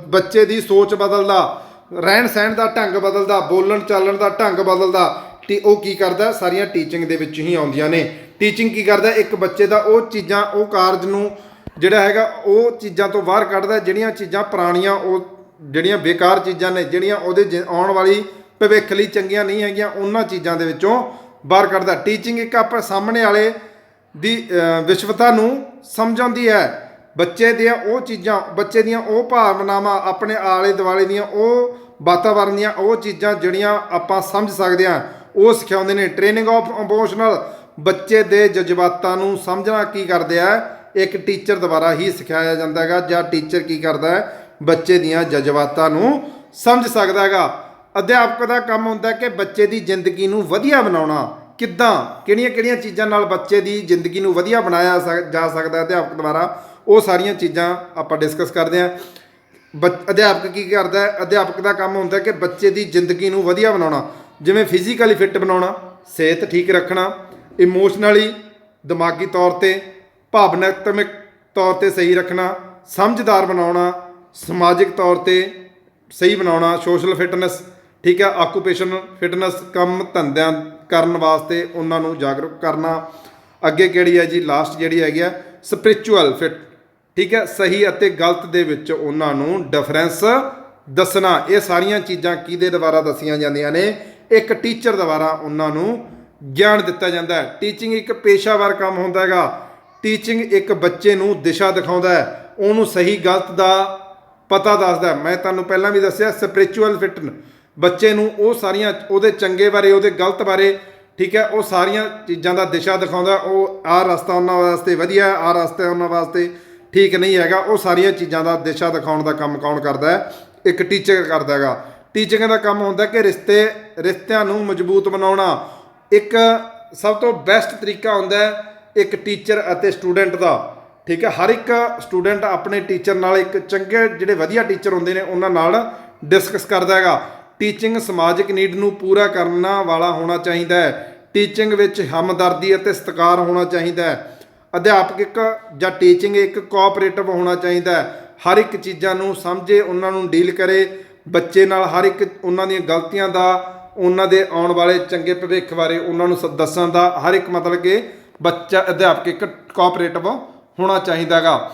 ਬੱਚੇ ਦੀ ਸੋਚ ਬਦਲਦਾ, ਰਹਿਣ ਸਹਿਣ ਦਾ ਢੰਗ ਬਦਲਦਾ, ਬੋਲਣ ਚਾਲਣ ਦਾ ਢੰਗ ਬਦਲਦਾ। ਉਹ ਕੀ ਕਰਦਾ, ਸਾਰੀਆਂ ਟੀਚਿੰਗ ਦੇ ਵਿੱਚ ਹੀ ਆਉਂਦੀਆਂ ਨੇ। ਟੀਚਿੰਗ ਕੀ ਕਰਦਾ, ਇੱਕ ਬੱਚੇ ਦਾ ਉਹ ਚੀਜ਼ਾਂ, ਉਹ ਕਾਰਜ ਨੂੰ ਜਿਹੜਾ ਹੈਗਾ ਉਹ ਚੀਜ਼ਾਂ ਤੋਂ ਬਾਹਰ ਕੱਢਦਾ ਜਿਹੜੀਆਂ ਚੀਜ਼ਾਂ ਪੁਰਾਣੀਆਂ, ਉਹ ਜਿਹੜੀਆਂ ਬੇਕਾਰ ਚੀਜ਼ਾਂ ਨੇ, ਜਿਹੜੀਆਂ ਉਹਦੇ ਆਉਣ ਵਾਲੀ ਭਵਿੱਖ ਲਈ ਚੰਗੀਆਂ ਨਹੀਂ ਹੈਗੀਆਂ, ਉਹਨਾਂ ਚੀਜ਼ਾਂ ਦੇ ਵਿੱਚੋਂ ਬਾਹਰ ਕੱਢਦਾ। ਟੀਚਿੰਗ ਇੱਕ ਆਪਣੇ ਸਾਹਮਣੇ ਵਾਲੇ ਦੀ ਵਿਸ਼ਵਤਾ ਨੂੰ ਸਮਝਾਉਂਦੀ ਹੈ। ਬੱਚੇ ਦੀਆਂ ਉਹ ਚੀਜ਼ਾਂ, ਬੱਚੇ ਦੀਆਂ ਉਹ ਭਾਵਨਾਵਾਂ, ਆਪਣੇ ਆਲੇ ਦੁਆਲੇ ਦੀਆਂ ਉਹ ਵਾਤਾਵਰਨ ਦੀਆਂ ਉਹ ਚੀਜ਼ਾਂ ਜਿਹੜੀਆਂ ਆਪਾਂ ਸਮਝ ਸਕਦੇ ਹਾਂ, ਉਹ ਸਿਖਾਉਂਦੇ ਨੇ। ਟ੍ਰੇਨਿੰਗ ਆਫ ਇਮੋਸ਼ਨਲ, ਬੱਚੇ ਦੇ ਜਜ਼ਬਾਤਾਂ ਨੂੰ ਸਮਝਣਾ ਕੀ ਕਰਦੇ ਆ, ਇੱਕ ਟੀਚਰ ਦੁਆਰਾ ਹੀ ਸਿਖਾਇਆ ਜਾਂਦਾ ਹੈਗਾ, ਜਾਂ ਟੀਚਰ ਕੀ ਕਰਦਾ ਹੈ, ਬੱਚੇ ਦੀਆਂ ਜਜ਼ਬਾਤਾਂ ਨੂੰ ਸਮਝ ਸਕਦਾ ਹੈਗਾ। ਅਧਿਆਪਕ ਦਾ ਕੰਮ ਹੁੰਦਾ ਕਿ ਬੱਚੇ ਦੀ ਜ਼ਿੰਦਗੀ ਨੂੰ ਵਧੀਆ ਬਣਾਉਣਾ। ਕਿੱਦਾਂ, ਕਿਹੜੀਆਂ ਚੀਜ਼ਾਂ ਨਾਲ ਬੱਚੇ ਦੀ ਜ਼ਿੰਦਗੀ ਨੂੰ ਵਧੀਆ ਬਣਾਇਆ ਜਾ ਸਕਦਾ ਅਧਿਆਪਕ ਦੁਆਰਾ, ਉਹ ਸਾਰੀਆਂ ਚੀਜ਼ਾਂ ਆਪਾਂ ਡਿਸਕਸ ਕਰਦੇ ਹਾਂ। ਅਧਿਆਪਕ ਕੀ ਕਰਦਾ ਹੈ, ਅਧਿਆਪਕ ਦਾ ਕੰਮ ਹੁੰਦਾ ਕਿ ਬੱਚੇ ਦੀ ਜ਼ਿੰਦਗੀ ਨੂੰ ਵਧੀਆ ਬਣਾਉਣਾ, ਜਿਵੇਂ ਫਿਜ਼ੀਕਲੀ ਫਿੱਟ ਬਣਾਉਣਾ, ਸਿਹਤ ਠੀਕ ਰੱਖਣਾ, ਇਮੋਸ਼ਨਲੀ ਦਿਮਾਗੀ ਤੌਰ 'ਤੇ, ਭਾਵਨਾਤਮਕ ਤੌਰ 'ਤੇ ਸਹੀ ਰੱਖਣਾ, ਸਮਝਦਾਰ ਬਣਾਉਣਾ, ਸਮਾਜਿਕ ਤੌਰ 'ਤੇ ਸਹੀ ਬਣਾਉਣਾ, ਸੋਸ਼ਲ ਫਿਟਨੈਸ, ਠੀਕ ਹੈ, ਆਕੂਪੇਸ਼ਨਲ ਫਿਟਨੈਸ, ਕੰਮ ਧੰਦਿਆਂ ਕਰਨ ਵਾਸਤੇ ਉਹਨਾਂ ਨੂੰ ਜਾਗਰੂਕ ਕਰਨਾ। ਅੱਗੇ ਕਿਹੜੀ ਹੈ ਜੀ, ਲਾਸਟ ਜਿਹੜੀ ਹੈਗੀ ਆ ਸਪਿਰਿਚੁਅਲ ਫਿਟ, ਠੀਕ ਹੈ, ਸਹੀ ਅਤੇ ਗਲਤ ਦੇ ਵਿੱਚ ਉਹਨਾਂ ਨੂੰ ਡਿਫਰੈਂਸ ਦੱਸਣਾ। ਇਹ ਸਾਰੀਆਂ ਚੀਜ਼ਾਂ ਕਿਹਦੇ ਦੁਆਰਾ ਦੱਸੀਆਂ ਜਾਂਦੀਆਂ ਨੇ, ਇੱਕ ਟੀਚਰ ਦੁਆਰਾ ਉਹਨਾਂ ਨੂੰ ਗਿਆਨ ਦਿੱਤਾ ਜਾਂਦਾ ਹੈ। ਟੀਚਿੰਗ ਇੱਕ ਪੇਸ਼ਾਵਰ ਕੰਮ ਹੁੰਦਾ ਹੈਗਾ। ਟੀਚਿੰਗ ਇੱਕ ਬੱਚੇ ਨੂੰ ਦਿਸ਼ਾ ਦਿਖਾਉਂਦਾ ਹੈ, ਉਹਨੂੰ ਸਹੀ ਗਲਤ ਦਾ ਪਤਾ ਦੱਸਦਾ। ਮੈਂ ਤੁਹਾਨੂੰ ਪਹਿਲਾਂ ਵੀ ਦੱਸਿਆ ਸਪਿਰਿਚੁਅਲ ਫਿਟ, ਬੱਚੇ ਨੂੰ ਉਹ ਸਾਰੀਆਂ ਉਹਦੇ ਚੰਗੇ ਬਾਰੇ, ਉਹਦੇ ਗਲਤ ਬਾਰੇ, ਠੀਕ ਹੈ, ਉਹ ਸਾਰੀਆਂ ਚੀਜ਼ਾਂ ਦਾ ਦਿਸ਼ਾ ਦਿਖਾਉਂਦਾ। ਉਹ ਆਹ ਰਸਤਾ ਉਹਨਾਂ ਵਾਸਤੇ ਵਧੀਆ, ਆਹ ਰਸਤਾ ਉਹਨਾਂ ਵਾਸਤੇ ਠੀਕ ਨਹੀਂ ਹੈਗਾ, ਉਹ ਸਾਰੀਆਂ ਚੀਜ਼ਾਂ ਦਾ ਦਿਸ਼ਾ ਦਿਖਾਉਣ ਦਾ ਕੰਮ ਕੌਣ ਕਰਦਾ ਹੈ, ਇੱਕ ਟੀਚਰ ਕਰਦਾ ਹੈਗਾ। ਟੀਚਿੰਗ ਦਾ ਕੰਮ ਹੁੰਦਾ ਕਿ ਰਿਸ਼ਤਿਆਂ ਨੂੰ ਮਜ਼ਬੂਤ ਬਣਾਉਣਾ। ਇੱਕ ਸਭ ਤੋਂ ਬੈਸਟ ਤਰੀਕਾ ਹੁੰਦਾ ਹੈ ਇੱਕ ਟੀਚਰ ਅਤੇ ਸਟੂਡੈਂਟ ਦਾ, ਠੀਕ ਹੈ। ਹਰ ਇੱਕ ਸਟੂਡੈਂਟ ਆਪਣੇ ਟੀਚਰ ਨਾਲ, ਇੱਕ ਚੰਗੇ ਜਿਹੜੇ ਵਧੀਆ ਟੀਚਰ ਹੁੰਦੇ ਨੇ ਉਹਨਾਂ ਨਾਲ ਡਿਸਕਸ ਕਰਦਾ ਹੈਗਾ। ਟੀਚਿੰਗ ਸਮਾਜਿਕ ਨੀਡ ਨੂੰ ਪੂਰਾ ਕਰਨ ਵਾਲਾ ਹੋਣਾ ਚਾਹੀਦਾ ਹੈ। ਟੀਚਿੰਗ ਵਿੱਚ ਹਮਦਰਦੀ ਅਤੇ ਸਤਿਕਾਰ ਹੋਣਾ ਚਾਹੀਦਾ ਹੈ। ਅਧਿਆਪਕ ਇੱਕ ਜਾਂ ਟੀਚਿੰਗ ਇੱਕ ਕੋਆਪਰੇਟਿਵ ਹੋਣਾ ਚਾਹੀਦਾ ਹੈ। ਹਰ ਇੱਕ ਚੀਜ਼ਾਂ ਨੂੰ ਸਮਝੇ, ਉਹਨਾਂ ਨੂੰ ਡੀਲ ਕਰੇ ਬੱਚੇ ਨਾਲ, ਹਰ ਇੱਕ ਉਹਨਾਂ ਦੀਆਂ ਗਲਤੀਆਂ ਦਾ, ਉਹਨਾਂ ਦੇ ਆਉਣ ਵਾਲੇ ਚੰਗੇ ਭਵਿੱਖ ਬਾਰੇ ਉਹਨਾਂ ਨੂੰ ਦੱਸਣ ਦਾ, ਹਰ ਇੱਕ ਮਤਲਬ ਕਿ ਬੱਚਾ ਅਧਿਆਪਕ ਇੱਕ ਕੋਆਪਰੇਟਿਵ ਹੋਣਾ ਚਾਹੀਦਾ ਹੈਗਾ।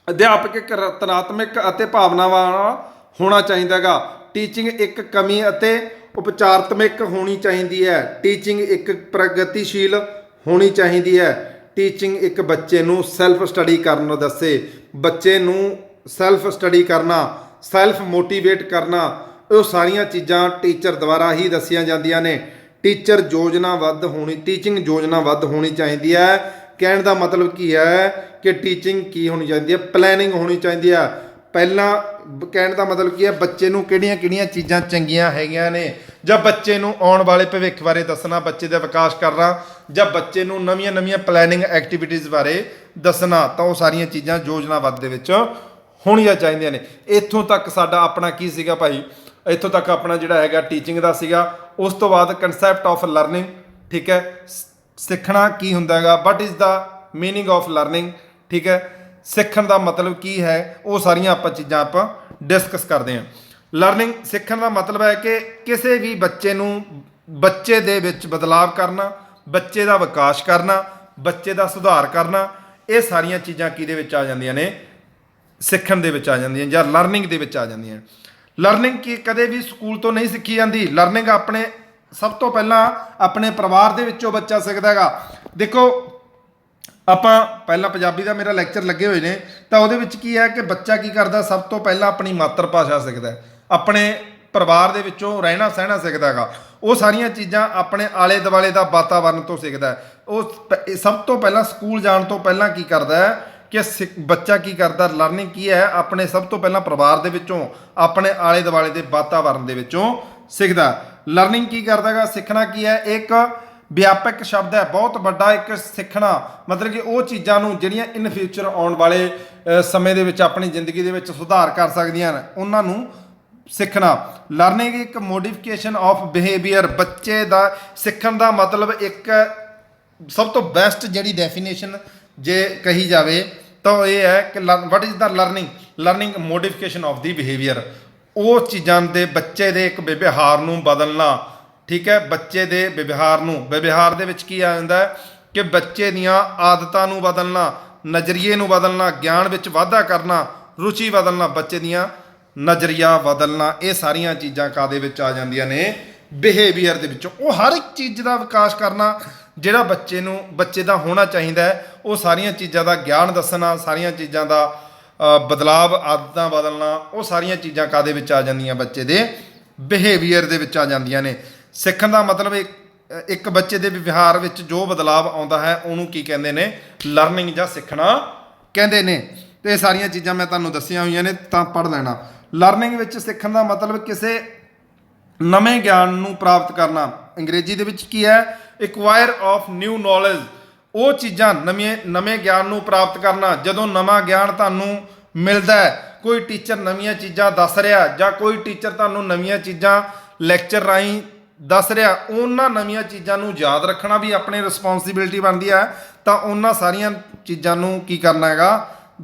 ਅਧਿਆਪਕ ਇੱਕ ਰਚਨਾਤਮਕ ਅਤੇ ਭਾਵਨਾਵਾਂ ਹੋਣਾ ਚਾਹੀਦਾ ਹੈਗਾ। ਟੀਚਿੰਗ ਇੱਕ ਕਮੀ ਅਤੇ ਉਪਚਾਰਾਤਮਕ ਹੋਣੀ ਚਾਹੀਦੀ ਹੈ। ਟੀਚਿੰਗ ਇੱਕ ਪ੍ਰਗਤੀਸ਼ੀਲ ਹੋਣੀ ਚਾਹੀਦੀ ਹੈ। ਟੀਚਿੰਗ ਇੱਕ ਬੱਚੇ ਨੂੰ ਸੈਲਫ ਸਟੱਡੀ ਕਰਨ ਨੂੰ ਦੱਸੇ, ਬੱਚੇ ਨੂੰ ਸੈਲਫ ਸਟੱਡੀ ਕਰਨਾ, ਸੈਲਫ ਮੋਟੀਵੇਟ ਕਰਨਾ, ਉਹ ਸਾਰੀਆਂ ਚੀਜ਼ਾਂ ਟੀਚਰ ਦੁਆਰਾ ਹੀ ਦੱਸੀਆਂ ਜਾਂਦੀਆਂ ਨੇ। ਟੀਚਿੰਗ ਯੋਜਨਾਬੱਧ ਹੋਣੀ ਚਾਹੀਦੀ ਹੈ। ਕਹਿਣ ਦਾ ਮਤਲਬ ਕੀ ਹੈ ਕਿ ਟੀਚਿੰਗ ਕੀ ਹੋਣੀ ਚਾਹੀਦੀ ਹੈ, ਪਲੈਨਿੰਗ ਹੋਣੀ ਚਾਹੀਦੀ ਹੈ। ਪਹਿਲਾਂ ਕਹਿਣ ਦਾ ਮਤਲਬ ਕੀ ਹੈ, ਬੱਚੇ ਨੂੰ ਕਿਹੜੀਆਂ ਚੀਜ਼ਾਂ ਚੰਗੀਆਂ ਹੈਗੀਆਂ ਨੇ, ਜਾਂ ਬੱਚੇ ਨੂੰ ਆਉਣ ਵਾਲੇ ਭਵਿੱਖ ਬਾਰੇ ਦੱਸਣਾ, ਬੱਚੇ ਦਾ ਵਿਕਾਸ ਕਰਨਾ, ਜਾਂ ਬੱਚੇ ਨੂੰ ਨਵੀਆਂ ਪਲੈਨਿੰਗ ਐਕਟੀਵਿਟੀਜ਼ ਬਾਰੇ ਦੱਸਣਾ, ਤਾਂ ਉਹ ਸਾਰੀਆਂ ਚੀਜ਼ਾਂ ਯੋਜਨਾਬੱਧ ਦੇ ਵਿੱਚ ਹੋਣੀਆਂ ਚਾਹੀਦੀਆਂ ਨੇ। ਇੱਥੋਂ ਤੱਕ ਸਾਡਾ ਆਪਣਾ ਕੀ ਸੀਗਾ ਭਾਈ, ਇੱਥੋਂ ਤੱਕ ਆਪਣਾ ਜਿਹੜਾ ਹੈਗਾ ਟੀਚਿੰਗ ਦਾ ਸੀਗਾ। ਉਸ ਤੋਂ ਬਾਅਦ ਕਨਸੈਪਟ ਆਫ ਲਰਨਿੰਗ, ਠੀਕ ਹੈ, ਸਿੱਖਣਾ ਕੀ ਹੁੰਦਾ ਹੈਗਾ, what is the meaning of learning, ਠੀਕ ਹੈ, ਸਿੱਖਣ ਦਾ ਮਤਲਬ ਕੀ ਹੈ, ਉਹ ਸਾਰੀਆਂ ਚੀਜ਼ਾਂ ਆਪਾਂ ਡਿਸਕਸ ਕਰਦੇ ਹਾਂ। ਲਰਨਿੰਗ ਸਿੱਖਣ ਦਾ ਮਤਲਬ ਹੈ ਕਿ ਕਿਸੇ ਵੀ ਬੱਚੇ ਦੇ ਵਿੱਚ ਬਦਲਾਵ ਕਰਨਾ, ਬੱਚੇ ਦਾ ਵਿਕਾਸ ਕਰਨਾ, ਬੱਚੇ ਦਾ ਸੁਧਾਰ ਕਰਨਾ, ਇਹ ਸਾਰੀਆਂ ਚੀਜ਼ਾਂ ਕਿਹਦੇ ਵਿੱਚ ਆ ਜਾਂਦੀਆਂ ਨੇ, ਸਿੱਖਣ ਦੇ ਵਿੱਚ ਆ ਜਾਂਦੀਆਂ ਜਾਂ ਲਰਨਿੰਗ ਦੇ ਵਿੱਚ ਆ ਜਾਂਦੀਆਂ। ਲਰਨਿੰਗ ਕੀ ਕਦੇ ਵੀ ਸਕੂਲ ਤੋਂ ਨਹੀਂ ਸਿੱਖੀ ਜਾਂਦੀ। ਲਰਨਿੰਗ ਸਭ ਤੋਂ ਪਹਿਲਾਂ ਆਪਣੇ ਪਰਿਵਾਰ ਦੇ ਵਿੱਚੋਂ ਬੱਚਾ ਸਿੱਖਦਾ ਹੈਗਾ। ਦੇਖੋ ਆਪਾਂ ਪਹਿਲਾਂ ਪੰਜਾਬੀ ਦਾ ਮੇਰਾ ਲੈਕਚਰ ਲੱਗੇ ਹੋਏ ਨੇ, ਤਾਂ ਉਹਦੇ ਵਿੱਚ ਕੀ ਹੈ ਕਿ ਬੱਚਾ ਕੀ ਕਰਦਾ, ਸਭ ਤੋਂ ਪਹਿਲਾਂ ਆਪਣੀ ਮਾਤਰ ਭਾਸ਼ਾ ਸਿੱਖਦਾ, ਆਪਣੇ ਪਰਿਵਾਰ ਦੇ ਵਿੱਚੋਂ ਰਹਿਣਾ ਸਹਿਣਾ ਸਿੱਖਦਾ ਹੈਗਾ। ਉਹ ਸਾਰੀਆਂ ਚੀਜ਼ਾਂ ਆਪਣੇ ਆਲੇ ਦੁਆਲੇ ਦਾ ਵਾਤਾਵਰਨ ਤੋਂ ਸਿੱਖਦਾ ਹੈ। ਉਹ ਸਭ ਤੋਂ ਪਹਿਲਾਂ ਸਕੂਲ ਜਾਣ ਤੋਂ ਪਹਿਲਾਂ ਕੀ ਕਰਦਾ ਹੈ ਕਿ ਬੱਚਾ ਕੀ ਕਰਦਾ, ਲਰਨਿੰਗ ਕੀ ਹੈ, ਆਪਣੇ ਸਭ ਤੋਂ ਪਹਿਲਾਂ ਪਰਿਵਾਰ ਦੇ ਵਿੱਚੋਂ, ਆਪਣੇ ਆਲੇ ਦੁਆਲੇ ਦੇ ਵਾਤਾਵਰਨ ਦੇ ਵਿੱਚੋਂ ਸਿੱਖਦਾ। ਲਰਨਿੰਗ ਕੀ ਕਰਦਾ ਹੈਗਾ, ਸਿੱਖਣਾ ਕੀ ਹੈ, ਇੱਕ ਵਿਆਪਕ ਸ਼ਬਦ ਹੈ, ਬਹੁਤ ਵੱਡਾ ਇੱਕ ਸਿੱਖਣਾ, ਮਤਲਬ ਕਿ ਉਹ ਚੀਜ਼ਾਂ ਨੂੰ ਜਿਹੜੀਆਂ ਇਨ ਫਿਊਚਰ ਆਉਣ ਵਾਲੇ ਸਮੇਂ ਦੇ ਵਿੱਚ ਆਪਣੀ ਜ਼ਿੰਦਗੀ ਦੇ ਵਿੱਚ ਸੁਧਾਰ ਕਰ ਸਕਦੀਆਂ ਨੇ, ਉਹਨਾਂ ਨੂੰ ਸਿੱਖਣਾ। ਲਰਨਿੰਗ ਇੱਕ ਮੋਡੀਫਿਕੇਸ਼ਨ ਆਫ ਬਿਹੇਵੀਅਰ, ਬੱਚੇ ਦਾ ਸਿੱਖਣ ਦਾ ਮਤਲਬ ਇੱਕ ਸਭ ਤੋਂ ਬੈਸਟ ਜਿਹੜੀ ਡੈਫੀਨੇਸ਼ਨ ਜੇ ਕਹੀ ਜਾਵੇ ਤਾਂ ਇਹ ਹੈ ਕਿ what is the learning modification of the behaviour, ਉਹ ਚੀਜ਼ਾਂ ਦੇ ਬੱਚੇ ਦੇ ਇੱਕ ਵਿਵਹਾਰ ਨੂੰ ਬਦਲਣਾ, ਠੀਕ ਹੈ। ਬੱਚੇ ਦੇ ਵਿਵਹਾਰ ਦੇ ਵਿੱਚ ਕੀ ਆ ਜਾਂਦਾ ਹੈ ਕਿ ਬੱਚੇ ਦੀਆਂ ਆਦਤਾਂ ਨੂੰ ਬਦਲਣਾ, ਨਜ਼ਰੀਏ ਨੂੰ ਬਦਲਣਾ, ਗਿਆਨ ਵਿੱਚ ਵਾਧਾ ਕਰਨਾ, ਰੁਚੀ ਬਦਲਣਾ, ਬੱਚੇ ਦੀਆਂ ਨਜ਼ਰੀਆ ਬਦਲਣਾ, ਇਹ ਸਾਰੀਆਂ ਚੀਜ਼ਾਂ ਕਾਹਦੇ ਵਿੱਚ ਆ ਜਾਂਦੀਆਂ ਨੇ, ਬਿਹੇਵੀਅਰ ਦੇ ਵਿੱਚੋਂ। ਉਹ ਹਰ ਇੱਕ ਚੀਜ਼ ਦਾ ਵਿਕਾਸ ਕਰਨਾ ਜਿਹੜਾ ਬੱਚੇ ਦਾ ਹੋਣਾ ਚਾਹੀਦਾ ਹੈ, ਉਹ ਸਾਰੀਆਂ ਚੀਜ਼ਾਂ ਦਾ ਗਿਆਨ ਦੱਸਣਾ, ਸਾਰੀਆਂ ਚੀਜ਼ਾਂ ਦਾ ਬਦਲਾਵ, ਆਦਤਾਂ ਬਦਲਣਾ, ਉਹ ਸਾਰੀਆਂ ਚੀਜ਼ਾਂ ਕਾਹਦੇ ਵਿੱਚ ਆ ਜਾਂਦੀਆਂ, ਬੱਚੇ ਦੇ ਬਿਹੇਵੀਅਰ ਦੇ ਵਿੱਚ ਆ ਜਾਂਦੀਆਂ ਨੇ। ਸਿੱਖਣ ਦਾ ਮਤਲਬ ਇੱਕ ਬੱਚੇ ਦੇ ਵਿਵਹਾਰ ਵਿੱਚ ਜੋ ਬਦਲਾਵ ਆਉਂਦਾ ਹੈ ਉਹਨੂੰ ਕੀ ਕਹਿੰਦੇ ਨੇ, ਲਰਨਿੰਗ ਜਾਂ ਸਿੱਖਣਾ ਕਹਿੰਦੇ ਨੇ। ਤੇ ਇਹ ਸਾਰੀਆਂ ਚੀਜ਼ਾਂ ਮੈਂ ਤੁਹਾਨੂੰ ਦੱਸੀਆਂ ਹੋਈਆਂ ਨੇ, ਤਾਂ ਪੜ੍ਹ ਲੈਣਾ। ਲਰਨਿੰਗ ਵਿੱਚ ਸਿੱਖਣ ਦਾ ਮਤਲਬ ਕਿਸੇ ਨਵੇਂ ਗਿਆਨ ਨੂੰ ਪ੍ਰਾਪਤ ਕਰਨਾ। ਅੰਗਰੇਜ਼ੀ ਦੇ ਵਿੱਚ ਕੀ ਹੈ, ਐਕਵਾਇਰ ਆਫ ਨਿਊ ਨੌਲੇਜ। ਉਹ ਚੀਜ਼ਾਂ ਨਵੇਂ ਗਿਆਨ ਨੂੰ ਪ੍ਰਾਪਤ ਕਰਨਾ। ਜਦੋਂ ਨਵਾਂ ਗਿਆਨ ਤੁਹਾਨੂੰ ਮਿਲਦਾ ਹੈ, ਕੋਈ ਟੀਚਰ ਨਵੀਆਂ ਚੀਜ਼ਾਂ ਦੱਸ ਰਿਹਾ ਜਾਂ ਕੋਈ ਟੀਚਰ ਤੁਹਾਨੂੰ ਨਵੀਆਂ ਚੀਜ਼ਾਂ ਲੈਕਚਰ ਰਾਹੀਂ ਦੱਸ ਰਿਹਾ, ਉਹਨਾਂ ਨਵੀਆਂ ਚੀਜ਼ਾਂ ਨੂੰ ਯਾਦ ਰੱਖਣਾ ਵੀ ਆਪਣੀ ਰਿਸਪੌਂਸਿਬਿਲਿਟੀ ਬਣਦੀ ਹੈ। ਤਾਂ ਉਹਨਾਂ ਸਾਰੀਆਂ ਚੀਜ਼ਾਂ ਨੂੰ ਕੀ ਕਰਨਾ ਹੈਗਾ,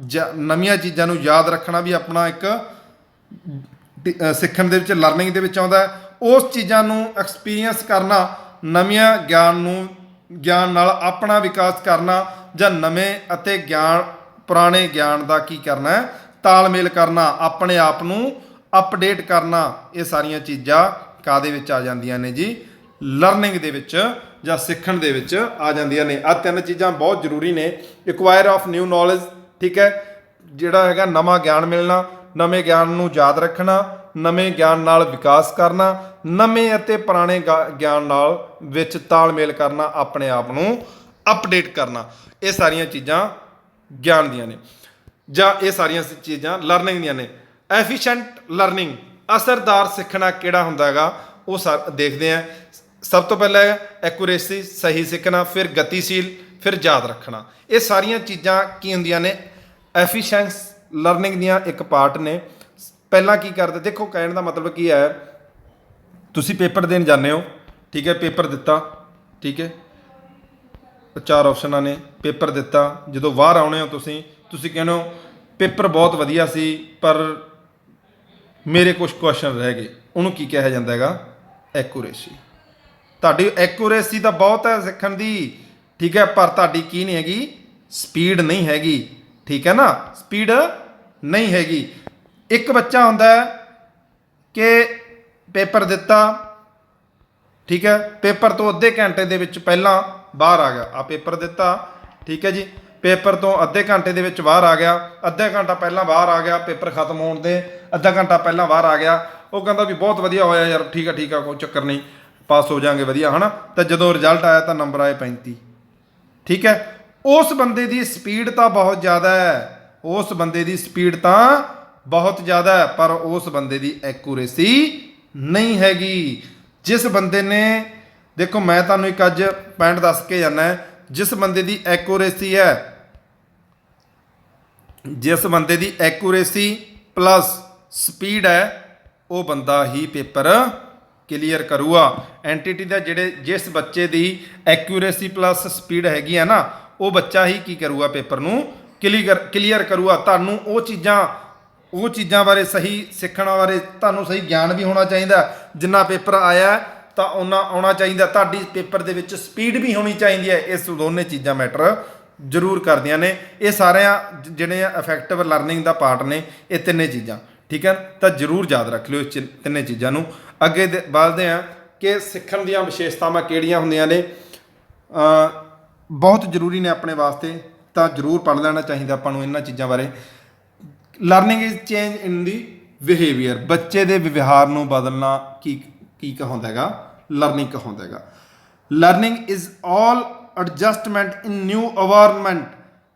ਨਵੀਆਂ ਚੀਜ਼ਾਂ ਨੂੰ ਯਾਦ ਰੱਖਣਾ ਵੀ ਆਪਣਾ ਇੱਕ ਸਿੱਖਣ ਦੇ ਵਿੱਚ, ਲਰਨਿੰਗ ਦੇ ਵਿੱਚ ਆਉਂਦਾ। ਉਸ ਚੀਜ਼ਾਂ ਨੂੰ ਐਕਸਪੀਰੀਅੰਸ ਕਰਨਾ, ਨਵੀਆਂ ਗਿਆਨ ਨਾਲ ਆਪਣਾ ਵਿਕਾਸ ਕਰਨਾ, ਜਾਂ ਨਵੇਂ ਅਤੇ ਪੁਰਾਣੇ ਗਿਆਨ ਦਾ ਕੀ ਕਰਨਾ ਹੈ, ਤਾਲਮੇਲ ਕਰਨਾ, ਆਪਣੇ ਆਪ ਨੂੰ ਅਪਡੇਟ ਕਰਨਾ। ਇਹ ਸਾਰੀਆਂ ਚੀਜ਼ਾਂ ਕਾਹਦੇ ਵਿੱਚ ਆ ਜਾਂਦੀਆਂ ਨੇ ਜੀ, ਲਰਨਿੰਗ ਦੇ ਵਿੱਚ ਜਾਂ ਸਿੱਖਣ ਦੇ ਵਿੱਚ ਆ ਜਾਂਦੀਆਂ ਨੇ। ਆਹ ਤਿੰਨ ਚੀਜ਼ਾਂ ਬਹੁਤ ਜ਼ਰੂਰੀ ਨੇ। ਐਕਵਾਇਰ ਆਫ ਨਿਊ ਨੌਲੇਜ, ਠੀਕ ਹੈ, ਜਿਹੜਾ ਹੈਗਾ ਨਵਾਂ ਗਿਆਨ ਮਿਲਣਾ, ਨਵੇਂ ਗਿਆਨ ਨੂੰ ਯਾਦ ਰੱਖਣਾ, ਨਵੇਂ ਗਿਆਨ ਨਾਲ ਵਿਕਾਸ ਕਰਨਾ, ਨਵੇਂ ਅਤੇ ਪੁਰਾਣੇ ਗਿਆਨ ਨਾਲ ਵਿੱਚ ਤਾਲਮੇਲ ਕਰਨਾ, ਆਪਣੇ ਆਪ ਨੂੰ ਅਪਡੇਟ ਕਰਨਾ। ਇਹ ਸਾਰੀਆਂ ਚੀਜ਼ਾਂ ਗਿਆਨ ਦੀਆਂ ਨੇ, ਜਾਂ ਇਹ ਸਾਰੀਆਂ ਚੀਜ਼ਾਂ ਲਰਨਿੰਗ ਦੀਆਂ ਨੇ। ਐਫੀਸ਼ੀਐਂਟ ਲਰਨਿੰਗ, ਅਸਰਦਾਰ ਸਿੱਖਣਾ ਕਿਹੜਾ ਹੁੰਦਾ ਹੈਗਾ, ਉਹ ਦੇਖਦੇ ਹਾਂ। ਸਭ ਤੋਂ ਪਹਿਲਾਂ ਐਕੂਰੇਸੀ, ਸਹੀ ਸਿੱਖਣਾ, ਫਿਰ ਗਤੀਸ਼ੀਲ, ਫਿਰ ਯਾਦ ਰੱਖਣਾ। ਇਹ ਸਾਰੀਆਂ ਚੀਜ਼ਾਂ ਕੀ ਹੁੰਦੀਆਂ ਨੇ, ਐਫੀਸ਼ੀਐਂਸ ਲਰਨਿੰਗ ਦੀਆਂ ਇੱਕ ਪਾਰਟ ਨੇ। ਪਹਿਲਾਂ ਕੀ ਕਰਦੇ, ਦੇਖੋ ਕਹਿਣ ਦਾ ਮਤਲਬ ਕੀ ਹੈ, ਤੁਸੀਂ ਪੇਪਰ ਦੇਣ ਜਾਂਦੇ ਹੋ, ਠੀਕ ਹੈ, ਪੇਪਰ ਦਿੱਤਾ, ਠੀਕ ਹੈ, 4 ਆਪਸ਼ਨਾਂ ਨੇ, ਪੇਪਰ ਦਿੱਤਾ, ਜਦੋਂ ਬਾਹਰ ਆਉਣੇ ਹੋ ਤੁਸੀਂ ਕਹਿੰਦੇ ਹੋ ਪੇਪਰ ਬਹੁਤ ਵਧੀਆ ਸੀ ਪਰ ਮੇਰੇ ਕੁਝ ਕੁਐਸਚਨ ਰਹਿ ਗਏ। ਉਹਨੂੰ ਕੀ ਕਿਹਾ ਜਾਂਦਾ ਹੈਗਾ, ਐਕੂਰੇਸੀ। ਤੁਹਾਡੀ ਐਕੂਰੇਸੀ ਤਾਂ ਬਹੁਤ ਹੈ ਸਿੱਖਣ ਦੀ, ਠੀਕ ਹੈ, ਪਰ ਤੁਹਾਡੀ ਕੀ ਨਹੀਂ ਹੈਗੀ, ਸਪੀਡ ਨਹੀਂ ਹੈਗੀ, ਠੀਕ ਹੈ ਨਾ, ਸਪੀਡ ਨਹੀਂ ਹੈਗੀ। ਇੱਕ ਬੱਚਾ ਹੁੰਦਾ ਹੈ ਕਿ ਪੇਪਰ ਦਿੱਤਾ, ਠੀਕ ਹੈ, ਪੇਪਰ ਤੋਂ ਅੱਧੇ ਘੰਟੇ ਦੇ ਵਿੱਚ ਪਹਿਲਾਂ ਬਾਹਰ ਆ ਗਿਆ। ਪੇਪਰ ਦਿੱਤਾ, ਠੀਕ ਹੈ ਜੀ, ਪੇਪਰ ਤੋਂ ਅੱਧੇ ਘੰਟੇ ਦੇ ਵਿੱਚ ਬਾਹਰ ਆ ਗਿਆ, ਅੱਧਾ ਘੰਟਾ ਪਹਿਲਾਂ ਬਾਹਰ ਆ ਗਿਆ, ਪੇਪਰ ਖਤਮ ਹੋਣ ਦੇ ਅੱਧਾ ਘੰਟਾ ਪਹਿਲਾਂ ਬਾਹਰ ਆ ਗਿਆ। ਉਹ ਕਹਿੰਦਾ ਵੀ ਬਹੁਤ ਵਧੀਆ ਹੋਇਆ ਯਾਰ, ਠੀਕ ਆ ਕੋਈ ਚੱਕਰ ਨਹੀਂ, ਪਾਸ ਹੋ ਜਾਾਂਗੇ ਵਧੀਆ, ਹੈ ਨਾ। ਤਾਂ ਜਦੋਂ ਰਿਜ਼ਲਟ ਆਇਆ ਤਾਂ ਨੰਬਰ ਆਏ 35, ਠੀਕ ਹੈ। ਉਸ ਬੰਦੇ ਦੀ ਸਪੀਡ ਤਾਂ ਬਹੁਤ ਜ਼ਿਆਦਾ ਹੈ, ਉਸ ਬੰਦੇ ਦੀ ਸਪੀਡ ਤਾਂ ਬਹੁਤ ਜ਼ਿਆਦਾ ਹੈ, ਪਰ ਉਸ ਬੰਦੇ ਦੀ ਐਕੂਰੇਸੀ ਨਹੀਂ ਹੈਗੀ। ਜਿਸ ਬੰਦੇ ਨੇ, ਦੇਖੋ ਮੈਂ ਤੁਹਾਨੂੰ ਇੱਕ ਅੱਜ ਪੁਆਇੰਟ ਦੱਸ ਕੇ ਜਾਣਾ, ਜਿਸ ਬੰਦੇ ਦੀ ਐਕੂਰੇਸੀ ਹੈ, ਜਿਸ ਬੰਦੇ ਦੀ ਐਕੂਰੇਸੀ ਪਲੱਸ ਸਪੀਡ ਹੈ, ਉਹ ਬੰਦਾ ਹੀ ਪੇਪਰ ਕਲੀਅਰ ਕਰੂਗਾ। ਐਂਟੀਟੀ ਦਾ ਜਿਸ ਬੱਚੇ ਦੀ ਐਕੂਰੇਸੀ ਪਲੱਸ ਸਪੀਡ ਹੈਗੀ ਹੈ ਨਾ, ਉਹ ਬੱਚਾ ਹੀ ਕੀ ਕਰੂਗਾ, ਪੇਪਰ ਨੂੰ ਕਲੀਅਰ ਕਰੂਗਾ। ਤੁਹਾਨੂੰ ਉਹ ਚੀਜ਼ਾਂ ਬਾਰੇ, ਸਹੀ ਸਿੱਖਣ ਬਾਰੇ ਤੁਹਾਨੂੰ ਸਹੀ ਗਿਆਨ ਵੀ ਹੋਣਾ ਚਾਹੀਦਾ। ਜਿੰਨਾ ਪੇਪਰ ਆਇਆ ਤਾਂ ਉਹਨਾਂ ਆਉਣਾ ਚਾਹੀਦਾ, ਤੁਹਾਡੀ ਪੇਪਰ ਦੇ ਵਿੱਚ ਸਪੀਡ ਵੀ ਹੋਣੀ ਚਾਹੀਦੀ ਹੈ। ਇਸ ਦੋਨੇ ਚੀਜ਼ਾਂ ਮੈਟਰ ਜ਼ਰੂਰ ਕਰਦੀਆਂ ਨੇ। ਇਹ ਸਾਰਿਆਂ ਜਿਹੜੇ ਇਫੈਕਟਿਵ ਲਰਨਿੰਗ ਦਾ ਪਾਰਟ ਨੇ, ਇਹ ਤਿੰਨੇ ਚੀਜ਼ਾਂ, ਠੀਕ ਹੈ। ਤਾਂ ਜ਼ਰੂਰ ਯਾਦ ਰੱਖ ਲਿਓ ਇਸ ਤਿੰਨੇ ਚੀਜ਼ਾਂ ਨੂੰ। ਅੱਗੇ ਵਧਦੇ ਹਾਂ ਕਿ ਸਿੱਖਣ ਦੀਆਂ ਵਿਸ਼ੇਸ਼ਤਾਵਾਂ ਕਿਹੜੀਆਂ ਹੁੰਦੀਆਂ ਨੇ, ਬਹੁਤ ਜ਼ਰੂਰੀ ਨੇ ਆਪਣੇ ਵਾਸਤੇ, ਤਾਂ ਜ਼ਰੂਰ ਪੜ੍ਹ ਲੈਣਾ ਚਾਹੀਦਾ ਆਪਾਂ ਨੂੰ ਇਹਨਾਂ ਚੀਜ਼ਾਂ ਬਾਰੇ। Learning is change in the behaviour, ਬੱਚੇ ਦੇ ਵਿਵਹਾਰ ਨੂੰ ਬਦਲਣਾ ਕੀ ਕਹਾਉਂਦਾ ਹੈਗਾ, ਲਰਨਿੰਗ ਕਹਾਉਂਦਾ ਹੈਗਾ। Learning is all adjustment in new environment.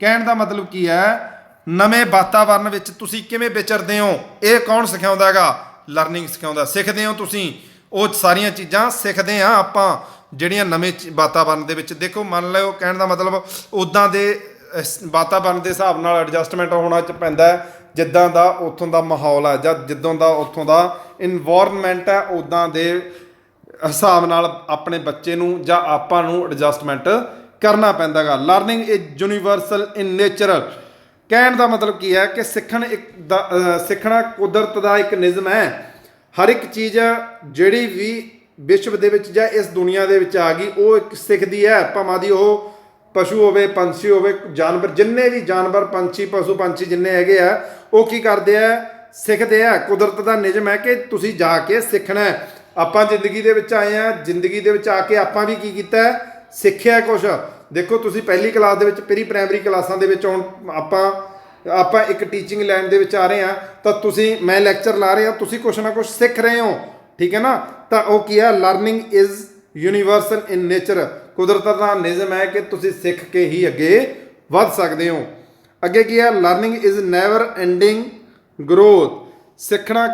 ਕਹਿਣ ਦਾ ਮਤਲਬ ਕੀ ਹੈ, ਨਵੇਂ ਵਾਤਾਵਰਨ ਵਿੱਚ ਤੁਸੀਂ ਕਿਵੇਂ ਵਿਚਰਦੇ ਹੋ, ਇਹ ਕੌਣ ਸਿਖਾਉਂਦਾ ਹੈਗਾ, ਲਰਨਿੰਗ ਸਿਖਾਉਂਦਾ। ਸਿੱਖਦੇ ਹੋ ਤੁਸੀਂ, ਉਹ ਸਾਰੀਆਂ ਚੀਜ਼ਾਂ ਸਿੱਖਦੇ ਹਾਂ ਆਪਾਂ ਜਿਹੜੀਆਂ ਨਵੇਂ ਵਾਤਾਵਰਨ ਦੇ ਵਿੱਚ। ਦੇਖੋ ਮੰਨ ਲਓ, ਕਹਿਣ ਦਾ ਮਤਲਬ ਉੱਦਾਂ ਦੇ ਵਾਤਾਵਰਨ ਦੇ ਹਿਸਾਬ ਨਾਲ ਐਡਜਸਟਮੈਂਟ ਹੋਣਾ ਪੈਂਦਾ, ਜਿੱਦਾਂ ਦਾ ਉੱਥੋਂ ਦਾ ਮਾਹੌਲ ਹੈ ਜਾਂ ਜਿੱਦਾਂ ਦਾ ਉੱਥੋਂ ਦਾ ਇਨਵਾਇਰਨਮੈਂਟ ਹੈ, ਉੱਦਾਂ ਦੇ ਹਿਸਾਬ ਨਾਲ ਆਪਣੇ ਬੱਚੇ ਨੂੰ ਜਾਂ ਆਪਾਂ ਨੂੰ ਐਡਜਸਟਮੈਂਟ ਕਰਨਾ ਪੈਂਦਾ ਗਾ। Learning is universal in nature. ਕਹਿਣ ਦਾ ਮਤਲਬ ਕੀ ਹੈ ਕਿ ਸਿੱਖਣਾ ਕੁਦਰਤ ਦਾ ਇੱਕ ਨਿਯਮ ਹੈ। ਹਰ ਇੱਕ ਚੀਜ਼ ਜਿਹੜੀ ਵੀ ਵਿਸ਼ਵ ਦੇ ਵਿੱਚ ਜਾਂ ਇਸ ਦੁਨੀਆ ਦੇ ਵਿੱਚ ਆ ਗਈ, ਉਹ ਇੱਕ ਸਿੱਖਦੀ ਹੈ, ਭਾਵੇਂ ਦੀ ਉਹ ਪਸ਼ੂ ਹੋਵੇ, ਪੰਛੀ ਹੋਵੇ, ਜਾਨਵਰ, ਜਿੰਨੇ ਵੀ ਜਾਨਵਰ, ਪੰਛੀ, ਪਸ਼ੂ ਪੰਛੀ ਜਿੰਨੇ ਹੈਗੇ ਆ, ਉਹ ਕੀ ਕਰਦੇ ਆ, ਸਿੱਖਦੇ ਆ। ਕੁਦਰਤ ਦਾ ਨਿਯਮ ਹੈ ਕਿ ਤੁਸੀਂ ਜਾ ਕੇ ਸਿੱਖਣਾ ਹੈ। ਆਪਾਂ ਜ਼ਿੰਦਗੀ ਦੇ ਵਿੱਚ ਆਏ ਆ, ਜ਼ਿੰਦਗੀ ਦੇ ਵਿੱਚ ਆ ਕੇ ਆਪਾਂ ਵੀ ਕੀ ਕੀਤਾ, ਸਿੱਖਿਆ ਕੁਛ। ਦੇਖੋ ਤੁਸੀਂ ਪਹਿਲੀ ਕਲਾਸ ਦੇ ਵਿੱਚ, ਪ੍ਰੀ ਪ੍ਰਾਇਮਰੀ ਕਲਾਸਾਂ ਦੇ ਵਿੱਚ ਹੁਣ ਆਪਾਂ ਇੱਕ ਟੀਚਿੰਗ ਲਾਈਨ ਦੇ ਵਿੱਚ ਆ ਰਹੇ ਹਾਂ, ਤਾਂ ਤੁਸੀਂ, ਮੈਂ ਲੈਕਚਰ ਲਾ ਰਿਹਾ, ਤੁਸੀਂ ਕੁਛ ਨਾ ਕੁਛ ਸਿੱਖ ਰਹੇ ਹੋ, ਠੀਕ ਹੈ ਨਾ। ਤਾਂ ਉਹ ਕੀ ਹੈ, learning is universal in nature. ਕੁਦਰਤ ਦਾ ਨਿਯਮ ਹੈ ਕਿ ਤੁਸੀਂ ਸਿੱਖ ਕੇ ਹੀ ਅੱਗੇ ਵੱਧ ਸਕਦੇ ਹੋ। ਅੱਗੇ ਕੀ ਹੈ, learning is never ending growth. ਸਿੱਖਣਾ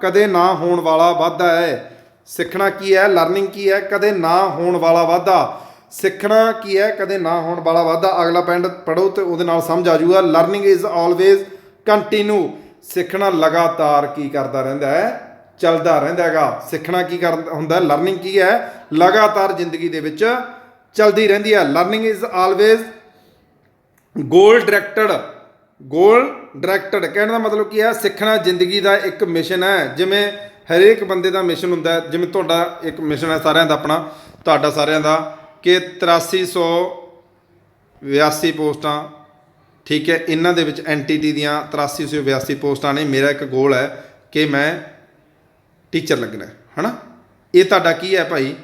ਕਦੇ ਨਾ ਹੋਣ ਵਾਲਾ ਵਾਧਾ ਹੈ। ਸਿੱਖਣਾ ਕੀ ਹੈ, ਲਰਨਿੰਗ ਕੀ ਹੈ, ਕਦੇ ਨਾ ਹੋਣ ਵਾਲਾ ਵਾਧਾ। ਸਿੱਖਣਾ ਕੀ ਹੈ, ਕਦੇ ਨਾ ਹੋਣ ਵਾਲਾ ਵਾਧਾ। ਅਗਲਾ ਪੈਂਡ ਪੜ੍ਹੋ ਤੇ ਉਹਦੇ ਨਾਲ ਸਮਝ ਆ ਜਾਊਗਾ। Learning is always continue. ਸਿੱਖਣਾ ਲਗਾਤਾਰ ਕੀ ਕਰਦਾ ਰਹਿੰਦਾ ਹੈ, ਚੱਲਦਾ ਰਹਿੰਦਾ ਹੈਗਾ। ਸਿੱਖਣਾ ਕੀ ਹੁੰਦਾ, ਲਰਨਿੰਗ ਕੀ ਹੈ, ਲਗਾਤਾਰ ਜ਼ਿੰਦਗੀ ਦੇ ਵਿੱਚ ਚੱਲਦੀ ਰਹਿੰਦੀ ਹੈ। Learning is always goal directed. ਕਹਿਣ ਦਾ ਮਤਲਬ ਕੀ ਹੈ, ਸਿੱਖਣਾ ਜ਼ਿੰਦਗੀ ਦਾ ਇੱਕ ਮਿਸ਼ਨ ਹੈ। ਜਿਵੇਂ ਹਰੇਕ ਬੰਦੇ ਦਾ ਮਿਸ਼ਨ ਹੁੰਦਾ ਹੈ, ਜਿਵੇਂ ਤੁਹਾਡਾ ਇੱਕ ਮਿਸ਼ਨ ਹੈ ਸਾਰਿਆਂ ਦਾ, ਆਪਣਾ ਤੁਹਾਡਾ ਸਾਰਿਆਂ ਦਾ, ਕਿ 8382 ਪੋਸਟਾਂ, ਠੀਕ ਹੈ, ਇਹਨਾਂ ਦੇ ਵਿੱਚ NTT ਦੀਆਂ 8382 ਪੋਸਟਾਂ ਨੇ। ਮੇਰਾ ਇੱਕ ਗੋਲ ਹੈ ਕਿ ਮੈਂ ਟੀਚਰ ਲੱਗਣਾ ਹੈ ਨਾ। ਇਹ ਤੁਹਾਡਾ ਕੀ ਹੈ ਭਾਈ,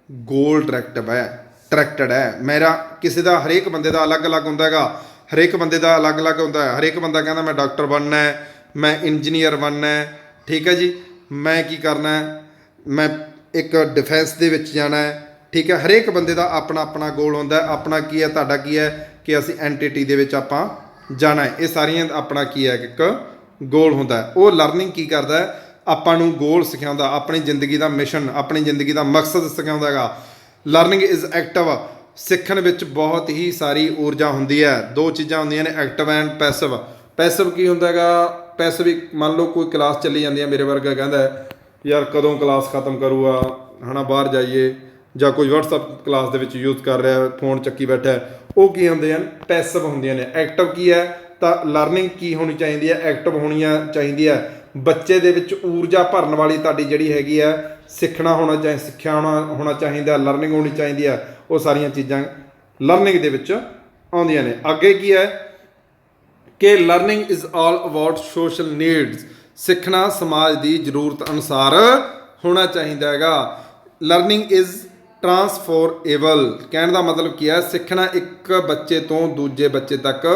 ਗੋਲ ਡਾਇਰੈਕਟਡ ਹੈ। ਮੇਰਾ ਕਿਸੇ ਦਾ, ਹਰੇਕ ਬੰਦੇ ਦਾ ਅਲੱਗ-ਅਲੱਗ ਹੁੰਦਾ ਹੈਗਾ, ਹਰੇਕ ਬੰਦੇ ਦਾ ਅਲੱਗ-ਅਲੱਗ ਹੁੰਦਾ ਹੈ। ਹਰੇਕ ਬੰਦਾ ਕਹਿੰਦਾ ਮੈਂ ਡਾਕਟਰ ਬਣਨਾ ਹੈ, ਮੈਂ ਇੰਜੀਨੀਅਰ ਬਣਨਾ ਹੈ, ਠੀਕ ਹੈ ਜੀ, ਮੈਂ ਕੀ ਕਰਨਾ ਹੈ, ਮੈਂ ਇੱਕ ਡਿਫੈਂਸ ਦੇ ਵਿੱਚ ਜਾਣਾ ਹੈ, ਠੀਕ ਹੈ। ਹਰੇਕ ਬੰਦੇ ਦਾ ਆਪਣਾ ਆਪਣਾ ਗੋਲ ਹੁੰਦਾ ਹੈ। ਆਪਣਾ ਕੀ ਹੈ, ਤੁਹਾਡਾ ਕੀ ਹੈ ਕਿ ਅਸੀਂ NTT ਦੇ ਵਿੱਚ ਆਪਾਂ ਜਾਣਾ ਹੈ। ਇਹ ਸਾਰੀਆਂ ਆਪਣਾ ਕੀ ਹੈ, ਇੱਕ ਗੋਲ ਹੁੰਦਾ ਹੈ। ਉਹ ਲਰਨਿੰਗ ਕੀ ਕਰਦਾ ਹੈ, ਆਪਾਂ ਨੂੰ ਗੋਲ ਸਿਖਾਉਂਦਾ, ਆਪਣੀ ਜ਼ਿੰਦਗੀ ਦਾ ਮਿਸ਼ਨ, ਆਪਣੀ ਜ਼ਿੰਦਗੀ ਦਾ ਮਕਸਦ ਸਿਖਾਉਂਦਾ ਹੈਗਾ। Learning is active. ਸਿੱਖਣ ਵਿੱਚ ਬਹੁਤ ਹੀ ਸਾਰੀ ਊਰਜਾ ਹੁੰਦੀ ਹੈ। ਦੋ ਚੀਜ਼ਾਂ ਹੁੰਦੀਆਂ ਨੇ, ਐਕਟਿਵ ਐਂਡ ਪੈਸਿਵ। ਪੈਸਿਵ ਕੀ ਹੁੰਦਾ ਹੈਗਾ, ਪੈਸਿਵ, ਮੰਨ ਲਓ ਕੋਈ ਕਲਾਸ ਚੱਲੀ ਜਾਂਦੀ ਹੈ, ਮੇਰੇ ਵਰਗਾ ਕਹਿੰਦਾ ਯਾਰ ਕਦੋਂ ਕਲਾਸ ਖਤਮ ਕਰੂਗਾ, ਹੈ ਨਾ, ਬਾਹਰ ਜਾਈਏ, ਜਾਂ ਕੋਈ WhatsApp ਕਲਾਸ ਦੇ ਵਿੱਚ ਯੂਜ਼ ਕਰ ਰਿਹਾ, ਫੋਨ ਚੱਕੀ ਬੈਠਾ, ਉਹ ਕੀ ਹੁੰਦੇ ਹਨ, ਪੈਸਿਵ ਹੁੰਦੀਆਂ ਨੇ। ਐਕਟਿਵ ਕੀ ਹੈ, ਤਾਂ ਲਰਨਿੰਗ ਕੀ ਹੋਣੀ ਚਾਹੀਦੀ ਹੈ, ਐਕਟਿਵ ਹੋਣੀ ਚਾਹੀਦੀ ਹੈ। ਬੱਚੇ ਦੇ ਵਿੱਚ ਊਰਜਾ ਭਰਨ ਵਾਲੀ ਤੁਹਾਡੀ ਜਿਹੜੀ ਹੈਗੀ ਹੈ, ਸਿੱਖਣਾ ਹੋਣਾ ਚਾਹੀਦਾ, ਸਿੱਖਿਆ ਹੋਣਾ ਚਾਹੀਦਾ, ਲਰਨਿੰਗ ਹੋਣੀ ਚਾਹੀਦੀ ਹੈ। ਉਹ ਸਾਰੀਆਂ ਚੀਜ਼ਾਂ ਲਰਨਿੰਗ ਦੇ ਵਿੱਚ ਆਉਂਦੀਆਂ ਨੇ। ਅੱਗੇ ਕੀ ਹੈ ਕਿ learning is all about social needs. ਸਿੱਖਣਾ ਸਮਾਜ ਦੀ ਜ਼ਰੂਰਤ ਅਨੁਸਾਰ ਹੋਣਾ ਚਾਹੀਦਾ ਹੈਗਾ। Learning is transferable. ਕਹਿਣ ਦਾ ਮਤਲਬ ਕੀ ਹੈ, ਸਿੱਖਣਾ ਇੱਕ ਬੱਚੇ ਤੋਂ ਦੂਜੇ ਬੱਚੇ ਤੱਕ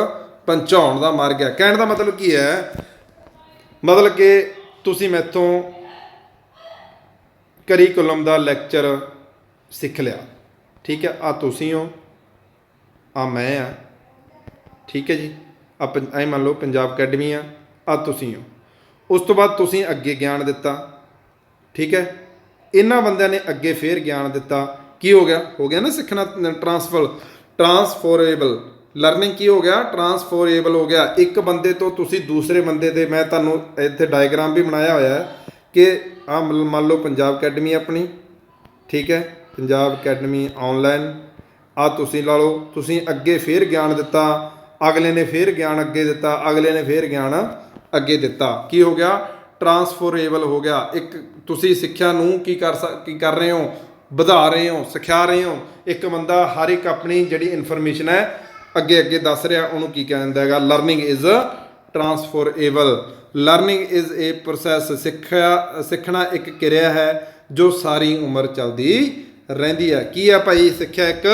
ਪਹੁੰਚਾਉਣ ਦਾ ਮਾਰਗ ਹੈ। ਕਹਿਣ ਦਾ ਮਤਲਬ ਕੀ ਹੈ, ਮਤਲਬ ਕਿ ਤੁਸੀਂ ਮੈਥੋਂ ਕਰੀਕੁਲਮ ਦਾ ਲੈਕਚਰ ਸਿੱਖ ਲਿਆ, ਠੀਕ ਹੈ, ਆ ਤੁਸੀਂ ਹੋ, ਆ ਮੈਂ ਆ, ਠੀਕ ਹੈ ਜੀ, ਐ ਮੰਨ ਲਓ ਪੰਜਾਬ ਅਕੈਡਮੀ ਆ ਤੁਸੀਂ ਹੋ। ਉਸ ਤੋਂ ਬਾਅਦ ਤੁਸੀਂ ਅੱਗੇ ਗਿਆਨ ਦਿੱਤਾ, ਠੀਕ ਹੈ, ਇਹਨਾਂ ਬੰਦਿਆਂ ਨੇ ਅੱਗੇ ਫੇਰ ਗਿਆਨ ਦਿੱਤਾ। ਕੀ ਹੋ ਗਿਆ ਨਾ ਸਿੱਖਣਾ ਟਰਾਂਸਫੋਰੇਬਲ। ਲਰਨਿੰਗ ਕੀ ਹੋ ਗਿਆ, ਟਰਾਂਸਫੋਰੇਬਲ ਹੋ ਗਿਆ। ਇੱਕ ਬੰਦੇ ਤੋਂ ਤੁਸੀਂ ਦੂਸਰੇ ਬੰਦੇ ਦੇ, ਮੈਂ ਤੁਹਾਨੂੰ ਇੱਥੇ ਡਾਇਗਰਾਮ ਵੀ ਬਣਾਇਆ ਹੋਇਆ ਹੈ ਕਿ ਆਹ ਮੰਨ ਲਓ ਪੰਜਾਬ ਅਕੈਡਮੀ ਆਪਣੀ, ਠੀਕ ਹੈ, ਪੰਜਾਬ ਅਕੈਡਮੀ ਆਨਲਾਈਨ, ਆ ਤੁਸੀਂ ਲਾ ਲਓ, ਤੁਸੀਂ ਅੱਗੇ ਫੇਰ ਗਿਆਨ ਦਿੱਤਾ, ਅਗਲੇ ਨੇ ਫੇਰ ਗਿਆਨ ਅੱਗੇ ਦਿੱਤਾ, ਅਗਲੇ ਨੇ ਫੇਰ ਗਿਆਨ ਅੱਗੇ ਦਿੱਤਾ। ਕੀ ਹੋ ਗਿਆ, ਟਰਾਂਸਫੋਰੇਬਲ ਹੋ ਗਿਆ। ਇੱਕ ਤੁਸੀਂ ਸਿੱਖਿਆ ਨੂੰ ਕੀ ਕਰ ਰਹੇ ਹੋ, ਵਧਾ ਰਹੇ ਹੋ, ਸਿਖਾ ਰਹੇ ਹੋ। ਇੱਕ ਬੰਦਾ ਹਰ ਇੱਕ ਆਪਣੀ ਜਿਹੜੀ ਇਨਫੋਰਮੇਸ਼ਨ ਹੈ ਅੱਗੇ ਦੱਸ ਰਿਹਾ, ਉਹਨੂੰ ਕੀ ਕਹਿੰਦਾ ਹੈਗਾ, learning is transferable. Learning is a process. ਸਿੱਖਣਾ ਇੱਕ ਕਿਰਿਆ ਹੈ ਜੋ ਸਾਰੀ ਉਮਰ ਚੱਲਦੀ ਰਹਿੰਦੀ ਹੈ। ਕੀ ਹੈ ਭਾਈ, ਸਿੱਖਿਆ ਇੱਕ,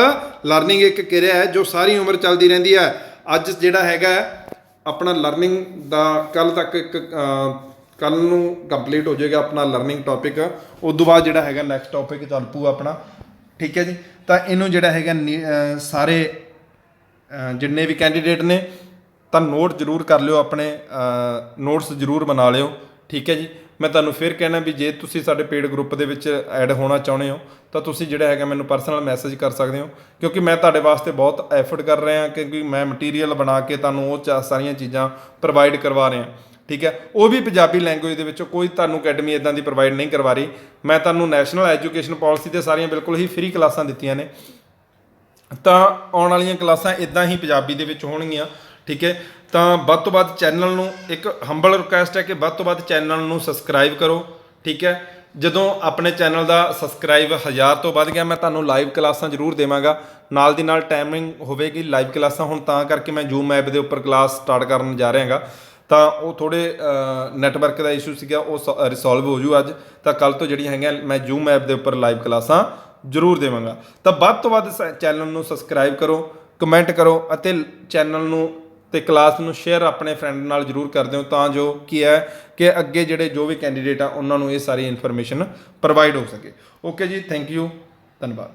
ਲਰਨਿੰਗ ਇੱਕ ਕਿਰਿਆ ਹੈ ਜੋ ਸਾਰੀ ਉਮਰ ਚੱਲਦੀ ਰਹਿੰਦੀ ਹੈ। ਅੱਜ ਜਿਹੜਾ ਹੈਗਾ ਆਪਣਾ ਲਰਨਿੰਗ ਦਾ, ਕੱਲ ਨੂੰ ਕੰਪਲੀਟ ਹੋ ਜਾਏਗਾ ਆਪਣਾ ਲਰਨਿੰਗ ਟੌਪਿਕ। ਉਸ ਤੋਂ ਬਾਅਦ ਜਿਹੜਾ ਹੈਗਾ ਨੈਕਸਟ ਟੌਪਿਕ ਚੱਲ ਪਊ ਆਪਣਾ, ਠੀਕ ਹੈ ਜੀ। ਤਾਂ ਇਹਨੂੰ ਜਿਹੜਾ ਹੈਗਾ ਸਾਰੇ ਜਿੰਨੇ ਵੀ ਕੈਂਡੀਡੇਟ ਨੇ ਤਾਂ ਨੋਟ ਜ਼ਰੂਰ ਕਰ ਲਿਓ, ਆਪਣੇ ਨੋਟਸ ਜ਼ਰੂਰ ਬਣਾ ਲਿਓ, ਠੀਕ ਹੈ ਜੀ। ਮੈਂ ਤੁਹਾਨੂੰ ਫਿਰ ਕਹਿਣਾ ਵੀ ਜੇ ਤੁਸੀਂ ਸਾਡੇ ਪੇਡ ਗਰੁੱਪ ਦੇ ਵਿੱਚ ਐਡ ਹੋਣਾ ਚਾਹੁੰਦੇ ਹੋ ਤਾਂ ਤੁਸੀਂ ਜਿਹੜਾ ਹੈਗਾ ਮੈਨੂੰ ਪਰਸਨਲ ਮੈਸੇਜ ਕਰ ਸਕਦੇ ਹੋ, ਕਿਉਂਕਿ ਮੈਂ ਤੁਹਾਡੇ ਵਾਸਤੇ ਬਹੁਤ ਐਫਰਟ ਕਰ ਰਿਹਾ, ਕਿਉਂਕਿ ਮੈਂ ਮਟੀਰੀਅਲ ਬਣਾ ਕੇ ਤੁਹਾਨੂੰ ਉਹ ਸਾਰੀਆਂ ਚੀਜ਼ਾਂ ਪ੍ਰੋਵਾਈਡ ਕਰਵਾ ਰਿਹਾ, ਠੀਕ ਹੈ। ਉਹ ਵੀ ਪੰਜਾਬੀ ਲੈਂਗੁਏਜ ਦੇ ਵਿੱਚ, ਕੋਈ ਤੁਹਾਨੂੰ ਅਕੈਡਮੀ ਇੱਦਾਂ ਦੀ ਪ੍ਰੋਵਾਈਡ ਨਹੀਂ ਕਰਵਾ ਰਹੀ। ਮੈਂ ਤੁਹਾਨੂੰ ਨੈਸ਼ਨਲ ਐਜੂਕੇਸ਼ਨ ਪਾਲਿਸੀ 'ਤੇ ਸਾਰੀਆਂ ਬਿਲਕੁਲ ਹੀ ਫ੍ਰੀ ਕਲਾਸਾਂ ਦਿੱਤੀਆਂ ਨੇ, ਤਾਂ ਆਉਣ ਵਾਲੀਆਂ ਕਲਾਸਾਂ ਇੱਦਾਂ ਹੀ ਪੰਜਾਬੀ ਦੇ ਵਿੱਚ ਹੋਣਗੀਆਂ, ਠੀਕ ਹੈ। ਤਾਂ ਵੱਧ ਤੋਂ ਵੱਧ ਚੈਨਲ ਨੂੰ, ਇੱਕ ਹੰਬਲ ਰਿਕੁਐਸਟ ਹੈ ਕਿ ਵੱਧ ਤੋਂ ਵੱਧ ਚੈਨਲ ਨੂੰ ਸਬਸਕ੍ਰਾਈਬ ਕਰੋ, ਠੀਕ ਹੈ। ਜਦੋਂ ਆਪਣੇ ਚੈਨਲ ਦਾ ਸਬਸਕ੍ਰਾਈਬ 1000 ਤੋਂ ਵੱਧ ਗਿਆ, ਮੈਂ ਤੁਹਾਨੂੰ ਲਾਈਵ ਕਲਾਸਾਂ ਜ਼ਰੂਰ ਦੇਵਾਂਗਾ। ਨਾਲ ਦੀ ਨਾਲ ਟਾਈਮਿੰਗ ਹੋਵੇਗੀ ਲਾਈਵ ਕਲਾਸਾਂ। ਹੁਣ ਤਾਂ ਕਰਕੇ ਮੈਂ ਜ਼ੂਮ ਐਪ ਦੇ ਉੱਪਰ ਕਲਾਸ ਸਟਾਰਟ ਕਰਨ ਜਾ ਰਿਹਾਗਾ, ਤਾਂ ਉਹ ਥੋੜ੍ਹੇ ਨੈਟਵਰਕ ਦਾ ਇਸ਼ੂ ਸੀਗਾ, ਉਹ ਰਿਸੋਲਵ ਹੋ ਜੂ ਅੱਜ। ਤਾਂ ਕੱਲ੍ਹ ਤੋਂ ਜਿਹੜੀਆਂ ਹੈਗੀਆਂ ਮੈਂ ਜ਼ੂਮ ਐਪ ਦੇ ਉੱਪਰ ਲਾਈਵ ਕਲਾਸਾਂ ਜ਼ਰੂਰ ਦੇਵਾਂਗਾ। ਤਾਂ ਵੱਧ ਤੋਂ ਵੱਧ ਚੈਨਲ ਨੂੰ ਸਬਸਕ੍ਰਾਈਬ ਕਰੋ, ਕਮੈਂਟ ਕਰੋ ਅਤੇ ਚੈਨਲ ਨੂੰ ਤੇ ਕਲਾਸ ਨੂੰ ਸ਼ੇਅਰ ਆਪਣੇ ਫਰੈਂਡ ਨਾਲ ਜ਼ਰੂਰ ਕਰ ਦਿਓ, ਤਾਂ ਜੋ ਕੀ ਹੈ ਕਿ ਅੱਗੇ ਜਿਹੜੇ ਜੋ ਵੀ ਕੈਂਡੀਡੇਟ ਆ ਉਹਨਾਂ ਨੂੰ ਇਹ ਸਾਰੀ ਇਨਫੋਰਮੇਸ਼ਨ ਪ੍ਰੋਵਾਈਡ ਹੋ ਸਕੇ। ਓਕੇ ਜੀ, ਥੈਂਕ ਯੂ, ਧੰਨਵਾਦ।